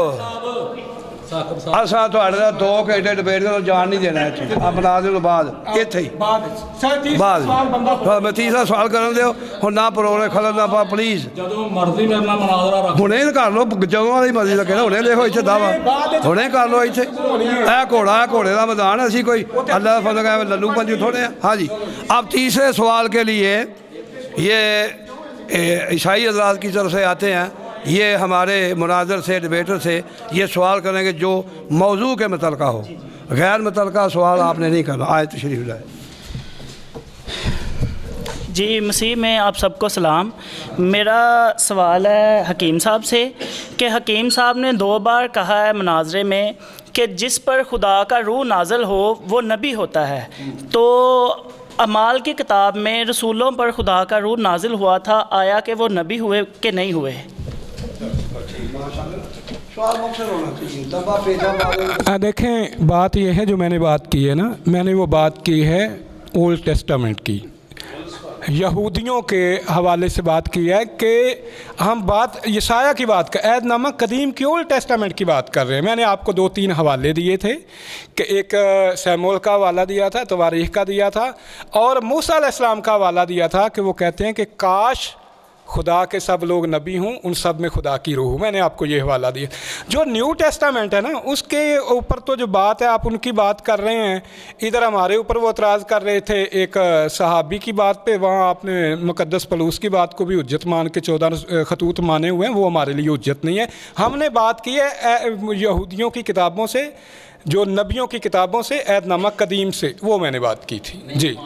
असा ਤੁਹਾਡੇ ਨਾਲ 2 ਘੰਟੇ ਡਿਬੇਟ ਕਰ ਜਾਣ ਨਹੀਂ ਦੇਣਾ ਇੱਥੇ। ਆ ਬਣਾ ਦਿਓ ਬਾਅਦ ਇੱਥੇ ਹੀ ਬਾਅਦ ਮੈਂ ਤੀਸਰਾ ਸਵਾਲ ਕਰਨ ਦਿਓ। ਹੁਣ ਨਾ ਪ੍ਰੋਗਰਾਮ ਖਲਲ ਨਾ ਪਾ ਪਲੀਜ਼। ਜਦੋਂ ਮਰਜ਼ੀ ਮੇਰੇ ਨਾਲ ਮਨਾਜ਼ਰਾ ਰੱਖ, ਹੁਣੇ ਕਰ ਲਓ, ਜਦੋਂ ਵਾਲੀ ਮਰਜ਼ੀ ਦਾ ਕਹਿਣਾ, ਹੁਣੇ ਦੇਖੋ ਇੱਥੇ ਦਾਵਾ, ਹੁਣੇ ਕਰ ਲਓ ਇੱਥੇ। ਇਹ ਘੋੜੇ ਦਾ ਮੈਦਾਨ, ਅਸੀਂ ਕੋਈ ਅੱਲਾ ਦਾ ਫਜ਼ਲ ਹੈ लल्लू पंजू थोड़े हैं। हाँ जी, अब तीसरे सवाल के लिए ये ईसाई हज़रात की तरफ से आते हैं, ये हमारे मुनाज़र से, डिबेटर से ये सवाल करेंगे जो मौजू के मुतल्लिक़ हो, गैर मुतल्लिक़ सवाल आपने नहीं करना। आयत शरीफ लाए। जी मसीह में आप सबको सलाम। मेरा सवाल है हकीम साहब से कि हकीम साहब ने 2 बार कहा है मुनाज़रे में कि जिस पर खुदा का रूह नाज़िल हो वो नबी होता है। तो अमाल की किताब में रसूलों पर खुदा का रूह नाज़िल हुआ था, आया कि वो नबी हुए कि नहीं हुए? देखें, बात यह है जो मैंने बात की है ना, मैंने वो बात की है ओल्ड टेस्टामेंट की, यहूदियों के हवाले से बात की है कि हम बात यशाया की बात कर, ऐदनामा कदीम की ओल्ड टेस्टामेंट की बात कर रहे हैं। मैंने आपको 2-3 हवाले दिए थे कि एक सैमुअल का हवाला दिया था, तवारीख का दिया था, और मूसा अलैहिस्सलाम का हवाला दिया था कि वो कहते हैं कि काश खुदा के सब लोग नबी हों, उन सब में खुदा की रूह। मैंने आपको ये हवाला दिया। जो न्यू टेस्टामेंट है ना, उसके ऊपर तो जो बात है आप उनकी बात कर रहे हैं। इधर हमारे ऊपर वो एतराज़ कर रहे थे एक सहाबी की बात पे, वहाँ आपने मुक़द्दस पलूस की बात को भी हुज्जत मान के 14 खतूत माने हुए हैं, वो हमारे लिए हुज्जत नहीं है। हमने बात की है यहूदियों की किताबों से, जो नबियों की किताबों से, ऐदनामा कदीम से, वो मैंने बात की थी जी।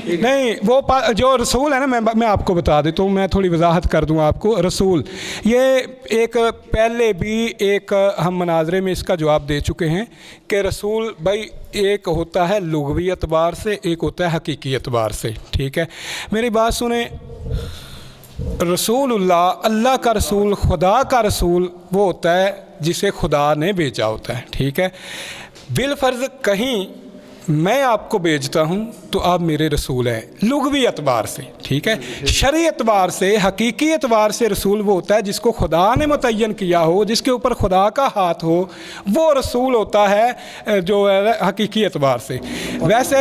नहीं, वो जो रसूल है ना, मैं आपको बता देता हूँ, मैं थोड़ी वजाहत कर दूँ आपको। रसूल ये एक पहले भी एक हम मनाजरे में इसका जवाब दे चुके हैं कि रसूल भाई एक होता है लुग़वी एतबार से, एक होता है हकीकी एतबार से, ठीक है। मेरी बात सुने, रसूलुल्लाह, अल्लाह का रसूल, खुदा का रसूल वो होता है जिसे खुदा ने भेजा होता है, ठीक है। बिलफर्ज कहीं मैं आपको भेजता हूँ तो आप मेरे रसूल हैं लुग़वी एतबार से, ठीक है। शरई एतबार से, हकीकी एतबार से रसूल वो होता है जिसको खुदा ने मुतय्यन किया हो, जिसके ऊपर खुदा का हाथ हो, वो रसूल होता है जो है हकीकी एतबार से। वैसे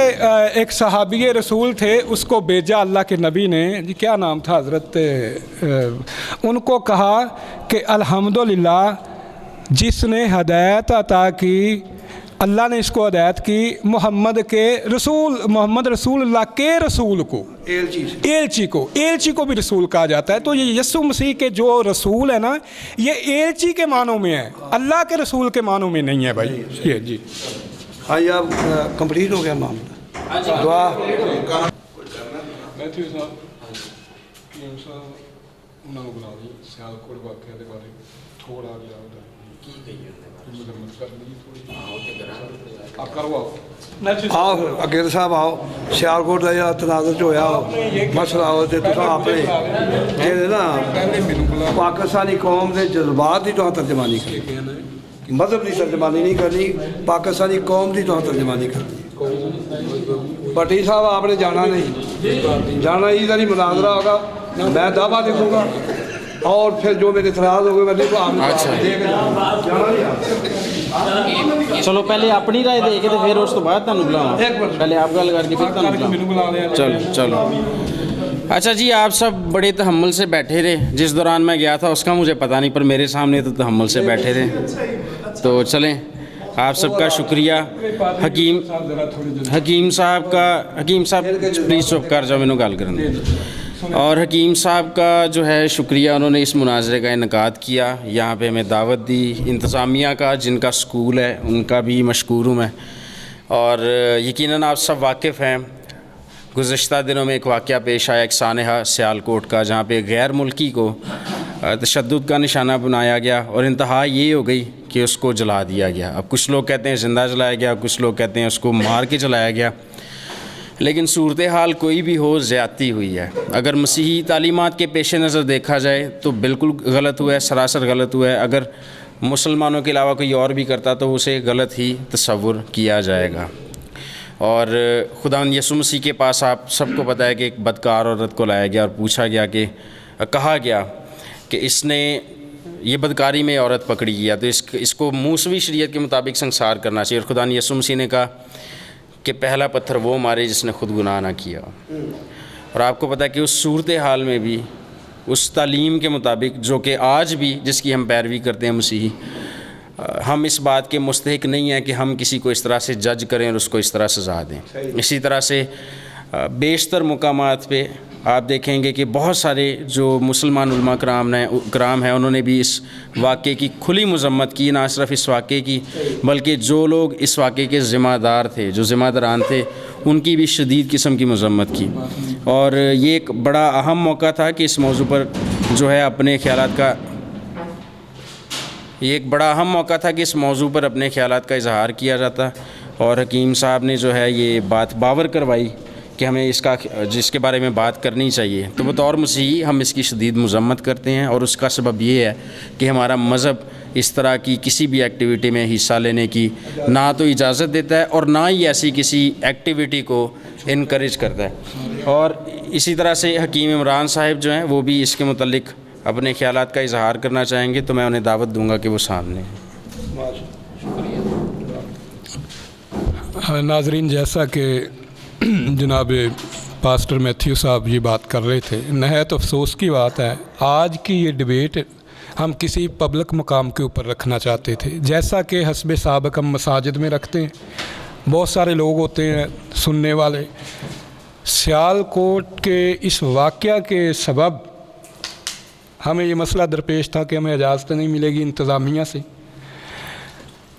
एक सहाबी रसूल थे, उसको भेजा अल्लाह के नबी ने, क्या नाम था हज़रत, उनको कहा कि अल्हम्दुलिल्लाह जिसने हदायत अता की, अल्लाह ने इसको हदायत की मोहम्मद रसूलुल्लाह के रसूल को, एलची को भी रसूल कहा जाता है। तो ये यीशु मसीह के जो रसूल है ना, ये एलची के मानों में है, अल्लाह के रसूल के मानों में नहीं है भाई। ये जी हाँ, ये अब कंप्लीट हो गया मामला। दुआ मैथ्यू साहब ਉਹਨਾਂ ਨੂੰ ਬੁਲਾ ਲਈ ਸਿਆਲਕੋਟ ਵਾਕਿਆ ਦੇ ਬਾਰੇ ਥੋੜਾ ਜਿਹਾ ਕੀ ਕਹੀਏ ਮੁਜ਼ੰਮਤ ਕਰ ਲਈ ਥੋੜੀ ਆ ਕਰਵਾਓ। आओ अकील साहब आओ, सियालकोट का जो तनाज़ुर जो होया मसला हो तो अपने जेह्ड़े ना पाकिस्तानी कौम के जज्बात की तुहां तर्जमानी करनी, मजहब की तर्जमानी नहीं करनी, पाकिस्तानी कौम की तुहां तर्जमानी करनी। भट्टी साहब आपने जाना नहीं, जाना ही नहीं, मुनाजरा होगा, मैं दावा लिखूँगा और फिर जो मेरे इतराज़ हो गए मैं देखो आपने जाना नहीं। चलो पहले अपनी राय दे के तो फिर उस तो बाद तुहानू बुलावां, पहले आप गल करके फिर तुहानू बुलावां। चलो चलो अच्छा जी, आप सब बड़े तहम्मुल से बैठे रहे। जिस दौरान मैं गया था उसका मुझे पता नहीं, पर मेरे सामने तो तहम्मुल से बैठे रहे। तो चलें, आप सबका शुक्रिया। हकीम साहब प्लीज़ चुप कर जाओ, मैनू गल करन दे। और हकीम साहब का जो है शुक्रिया, उन्होंने इस मुनाजरे का इनकाद किया, यहाँ पे हमें दावत दी। इंतज़ामिया का जिनका स्कूल है उनका भी मशकूर हूँ मैं। और यकीनन आप सब वाकिफ़ हैं, गुज़श्ता दिनों में एक वाक़या पेश आया, एक सानहा सियालकोट का, जहाँ पे गैर मुल्की को तशद्दुद का निशाना बनाया गया और इंतहा ये हो गई कि उसको जला दिया गया। अब कुछ लोग कहते हैं ज़िंदा जलाया गया, कुछ लोग कहते हैं उसको मार के जलाया गया, लेकिन सूरत हाल कोई भी हो, ज़्यादती हुई है। अगर मसीही तालीमात के पेश नज़र देखा जाए तो बिल्कुल गलत हुआ है, सरासर गलत हुआ है। अगर मुसलमानों के अलावा कोई और भी करता तो उसे गलत ही तसव्वुर किया जाएगा। और खुदावंद यीशु मसीह के पास आप सबको पता है कि एक बदकार औरत को लाया गया और पूछा गया कि कहा गया कि इसने ये बदकारी में औरत पकड़ी गया तो इसको मूसवी शरीयत के मुताबिक संसार करना चाहिए। और खुदावंद यीशु मसीह ने कहा कि पहला पत्थर वो मारे जिसने खुद गुनाह ना किया। और आपको पता है कि उस सूरत हाल में भी उस तालीम के मुताबिक जो कि आज भी जिसकी हम पैरवी करते हैं मसीही, हम इस बात के मुस्तहिक नहीं हैं कि हम किसी को इस तरह से जज करें और उसको इस तरह सज़ा दें। इसी तरह से बेशतर मुकामात पे आप देखेंगे कि बहुत सारे जो मुसलमान उलमा कराम हैं उन्होंने भी इस वाक़े की खुली मज़म्मत की। ना सिर्फ इस वाक़े की बल्कि जो लोग इस वाक़े के ज़िम्मेदार थे, जो ज़िम्मेदारान थे, उनकी भी शदीद किस्म की मज़म्मत की। और ये एक बड़ा अहम मौका था कि इस मौजू पर जो है अपने ख़यालात का ये एक बड़ा अहम मौका था कि इस मौजू पर अपने ख़यालात का इजहार किया जाता। और हकीम साहब ने जो है ये बात बावर करवाई कि हमें जिसके बारे में बात करनी चाहिए। तो बतौर मसीही हम इसकी शदीद मज़म्मत करते हैं और उसका सबब ये है कि हमारा मज़हब इस तरह की किसी भी एक्टिविटी में हिस्सा लेने की ना तो इजाज़त देता है और ना ही ऐसी किसी एक्टिविटी को इनकरेज करता है। और इसी तरह से हकीम इमरान साहिब जो हैं वो भी इसके मुतल्लिक अपने ख़यालात का इजहार करना चाहेंगे, तो मैं उन्हें दावत दूंगा कि वो सामने। नाजरीन, जैसा कि जनाब पास्टर मैथ्यू साहब ये बात कर रहे थे, नहायत अफसोस की बात है आज की ये डिबेट हम किसी पब्लिक मकाम के ऊपर रखना चाहते थे। जैसा कि हस्बे साबिक़ हम मसाजिद में रखते हैं, बहुत सारे लोग होते हैं सुनने वाले। सियालकोट के इस वाक़या के सबब हमें ये मसला दरपेश था कि हमें इजाज़त नहीं मिलेगी इंतज़ामिया से,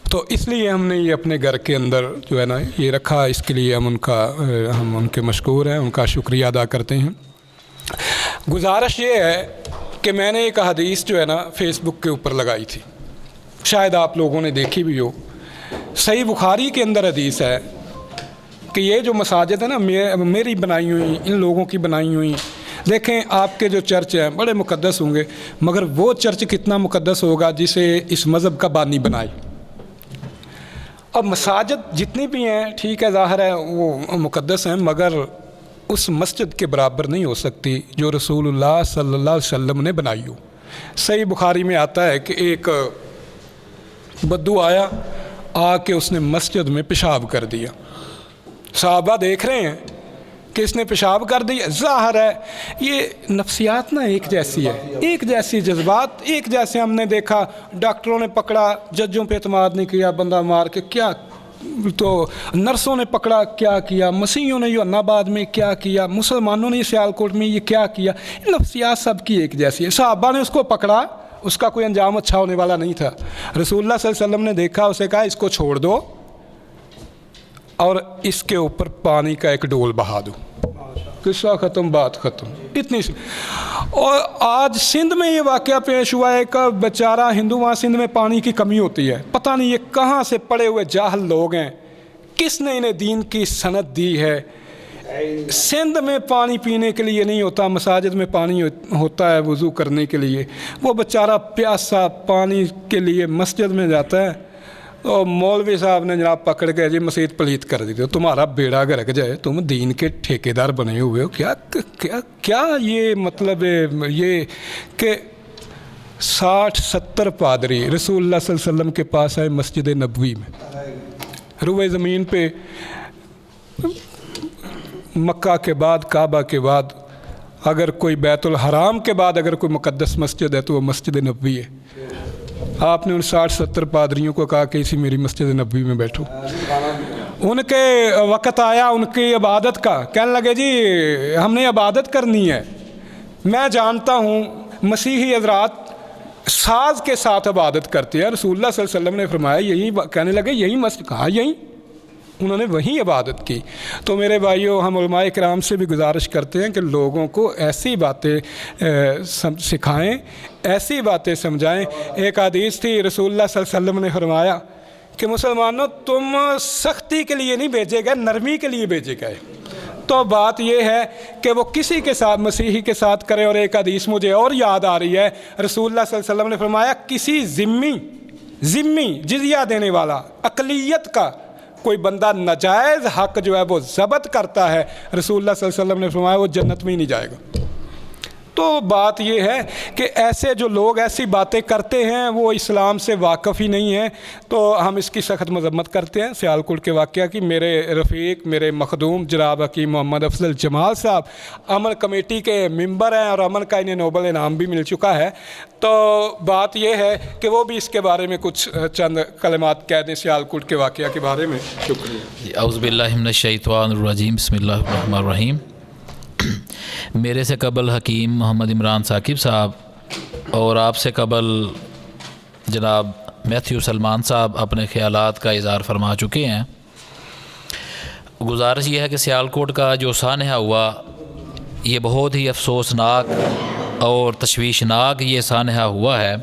तो इसलिए हमने ये अपने घर के अंदर जो है ना ये रखा। इसके लिए हम उनके मशकूर हैं, उनका शुक्रिया अदा करते हैं। गुजारिश ये है कि मैंने एक हदीस जो है ना फेसबुक के ऊपर लगाई थी, शायद आप लोगों ने देखी भी हो। सही बुखारी के अंदर हदीस है कि ये जो मसाजिद है ना मेरी बनाई हुई, इन लोगों की बनाई हुई, देखें आपके जो चर्च हैं बड़े मुकद्दस होंगे, मगर वो चर्च कितना मुकद्दस होगा जिसे इस मज़हब का बानी बनाए। अब मसाजिद जितनी भी हैं ठीक है, ज़ाहिर है वो मुकद्दस हैं, मगर उस मस्जिद के बराबर नहीं हो सकती जो रसूलुल्लाह सल्लल्लाहु अलैहि वसल्लम ने बनाई हो। सही बुखारी में आता है कि एक बद्दू आया, आके उसने मस्जिद में पेशाब कर दिया। सहाबा देख रहे हैं कि इसने पेशाब कर दिया। ज़ाहिर है ये नफ्सियात ना एक जैसी है, एक जैसी जज्बात एक जैसे। हमने देखा डॉक्टरों ने पकड़ा, जजों पे एतमाद नहीं किया, बंदा मार के क्या, तो नर्सों ने पकड़ा क्या किया, मसीहियों ने यूहन्नाबाद में क्या किया, मुसलमानों ने सियालकोट में ये क्या किया। नफ्सियात सबकी एक जैसी है। सहाबा ने उसको पकड़ा, उसका कोई अंजाम अच्छा होने वाला नहीं था। रसूलुल्लाह सल्लल्लाहु अलैहि वसल्लम ने देखा, उसे कहा इसको छोड़ दो और इसके ऊपर पानी का एक डोल बहा दो। किस्सा ख़त्म, बात ख़त्म, इतनी सी। और आज सिंध में ये वाक़या पेश हुआ है, एक बेचारा हिंदू, वहाँ सिंध में पानी की कमी होती है, पता नहीं ये कहाँ से पड़े हुए जाहल लोग हैं, किसने इन्हें दीन की सनद दी है। सिंध में पानी पीने के लिए नहीं होता, मसाजिद में पानी होता है वज़ू करने के लिए। वो बेचारा प्यासा पानी के लिए मस्जिद में जाता है, तो मौलवी साहब ने जनाब पकड़ के जी मस्जिद पलीत कर दी, तो तुम्हारा बेड़ा गर्क जाए, तुम दीन के ठेकेदार बने हुए हो। क्या क्या क्या ये मतलब है ये कि 60-70 पादरी रसूलुल्लाह सल्लल्लाहु अलैहि वसल्लम के पास आए मस्जिद नबवी में, रुए ज़मीन पे, मक्का के बाद, काबा के बाद, अगर कोई बैतुल हराम के बाद अगर कोई मुकद्दस मस्जिद है तो वो मस्जिद नबवी है। आपने उन 60-70 पादरियों को कहा कि इसी मेरी मस्जिद नबवी में बैठो। उनके वक़्त आया उनकी इबादत का, कहने लगे जी हमने इबादत करनी है। मैं जानता हूँ मसीही हज़रात साज के साथ इबादत करते हैं, रसूलुल्लाह सल्लल्लाहु अलैहि वसल्लम ने फरमाया यही, कहने लगे यही मस्जिद, कहा यही, उन्होंने वहीं इबादत की। तो मेरे भाइयों, हम उलमाए किराम से भी गुजारिश करते हैं कि लोगों को ऐसी बातें सिखाएं, ऐसी बातें समझाएं। एक हदीस थी, रसूलुल्लाह सल्लल्लाहु अलैहि वसल्लम ने फरमाया कि मुसलमानों तुम सख्ती के लिए नहीं भेजे गए, नरमी के लिए भेजे गए। तो बात यह है कि वो किसी के साथ, मसीही के साथ करे। और एक हदीस मुझे और याद आ रही है, रसूलुल्लाह सल्लल्लाहु अलैहि वसल्लम ने फरमाया किसी ज़िम्मी जिज़िया देने वाला अक़लियत का कोई बंदा नाजायज़ हक जो है वो ज़ब्त करता है, रसूलुल्लाह सल्लल्लाहु अलैहि वसल्लम ने फरमाया वो जन्नत में ही नहीं जाएगा। तो बात ये है कि ऐसे जो लोग ऐसी बातें करते हैं वो इस्लाम से वाक़फ़ ही नहीं है, तो हम इसकी सख्त मज़म्मत करते हैं। सियालकोट के वाक़या की मेरे रफ़ीक, मेरे मखदूम जनाब हकीम मोहम्मद अफजल जमाल साहब अमन कमेटी के मेंबर हैं और अमन का इन्हें नोबल इनाम भी मिल चुका है। तो बात यह है कि वो भी इसके बारे में कुछ चंद कलमात कह दें सियालकोट के वाक़या के बारे में। शुक्रिया। औज़ु बिल्लाहि मिनश शैतानिर रजीम, बिस्मिल्लाहिर रहमानिर रहीम। मेरे से कबल हकीम मोहम्मद इमरान साकिब साहब और आपसे कबल जनाब मैथ्यू सलमान साहब अपने ख़यालात का इज़हार फरमा चुके हैं। गुजारिश ये है कि सियालकोट का जो सानहा हुआ ये बहुत ही अफसोसनाक और तशवीशनाक ये सानहा हुआ है,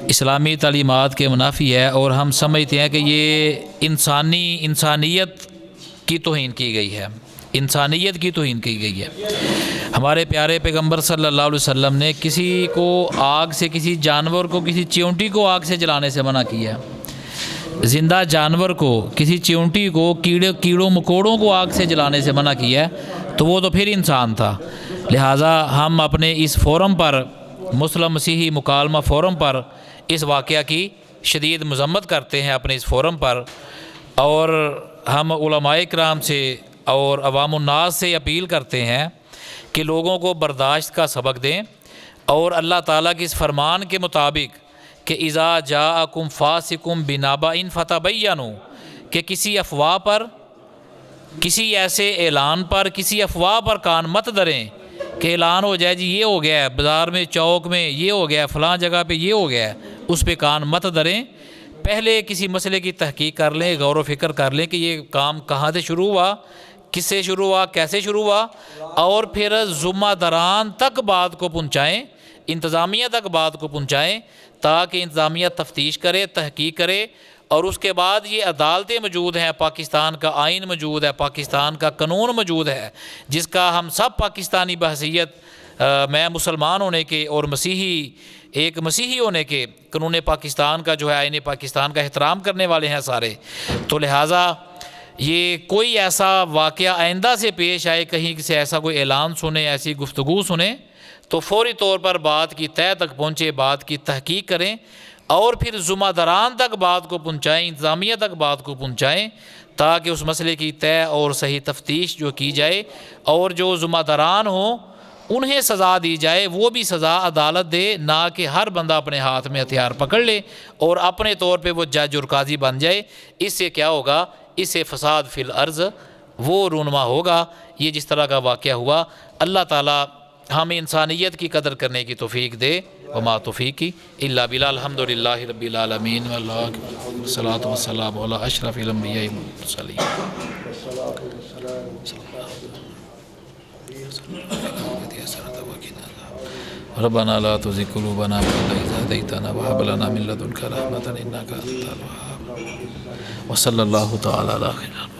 इस्लामी तालीमात के मुनाफी है और हम समझते हैं कि ये इंसानियत की तौहीन की गई है, इंसानियत की तौहीन की गई है। हमारे प्यारे पैगंबर सल्लल्लाहु अलैहि वसल्लम ने किसी को आग से, किसी जानवर को, किसी चिंटी को आग से जलाने से मना किया। ज़िंदा जानवर को, किसी चिंटी को, कीड़ों मकोड़ों को आग से जलाने से मना किया, तो वो तो फिर इंसान था। लिहाजा हम अपने इस फोरम पर, मुस्लिम मसीही मुकालमा फोरम पर, इस वाक़या की शदीद मज़म्मत करते हैं अपने इस फोरम पर, और हम उलमाए किराम से और अवामुन्नास से अपील करते हैं कि लोगों को बर्दाश्त का सबक दें और अल्लाह ताला के इस फरमान के मुताबिक कि इज़ा जाअकुम फासिकुम बिनाबाइन फतबय्यनु, कि किसी अफवाह पर, किसी ऐसे ऐलान पर, किसी अफवाह पर कान मत धरें कि ऐलान हो जाए जी ये हो गया है, बाज़ार में, चौक में ये हो गया है, फ़लाँ जगह पे ये हो गया है, उस पर कान मत धरें। पहले किसी मसले की तहकीक कर लें, गौर व फिक्र कर लें कि ये काम कहाँ से शुरू हुआ, किससे शुरू हुआ, कैसे शुरू हुआ, और फिर ज़िम्मेदारान तक बात को पहुँचाएँ, इंतज़ामिया तक बात को पहुँचाएँ, ताकि इंतज़ामिया तफ्तीश करे, तहकीक करे اور اس کے بعد یہ عدالتیں موجود ہیں، پاکستان کا آئین موجود ہے، پاکستان کا قانون موجود ہے، جس کا ہم سب پاکستانی بحیثیت میں مسلمان ہونے کے اور ایک مسیحی ہونے کے قانون پاکستان کا جو ہے آئین پاکستان کا احترام کرنے والے ہیں سارے. تو لہٰذا یہ کوئی ایسا واقعہ آئندہ سے پیش آئے، کہیں سے ایسا کوئی اعلان سنیں، ایسی گفتگو سنیں، تو فوری طور پر بات کی تہہ تک پہنچے، بات کی تحقیق کریں اور پھر ذمہ داران تک بات کو پہنچائیں، انتظامیہ تک بات کو پہنچائیں، تاکہ اس مسئلے کی طے اور صحیح تفتیش جو کی جائے اور جو ذمہ داران ہوں انہیں سزا دی جائے. وہ بھی سزا عدالت دے، نہ کہ ہر بندہ اپنے ہاتھ میں ہتھیار پکڑ لے اور اپنے طور پہ وہ جج اور قاضی بن جائے. اس سے کیا ہوگا؟ اس سے فساد فی الارض وہ رونما ہوگا. یہ جس طرح کا واقعہ ہوا، اللہ تعالیٰ ہمیں انسانیت کی قدر کرنے کی توفیق دے. وما توفیقی الا باللہ. الحمدللہ رب العالمین والصلاۃ والسلام علی اشرف الانبیاء والمرسلین. ربنا لا تزغ قلوبنا بعد إذ هديتنا وهب لنا من لدنك رحمة إنك أنت الوهاب. وصلى الله تعالى على خير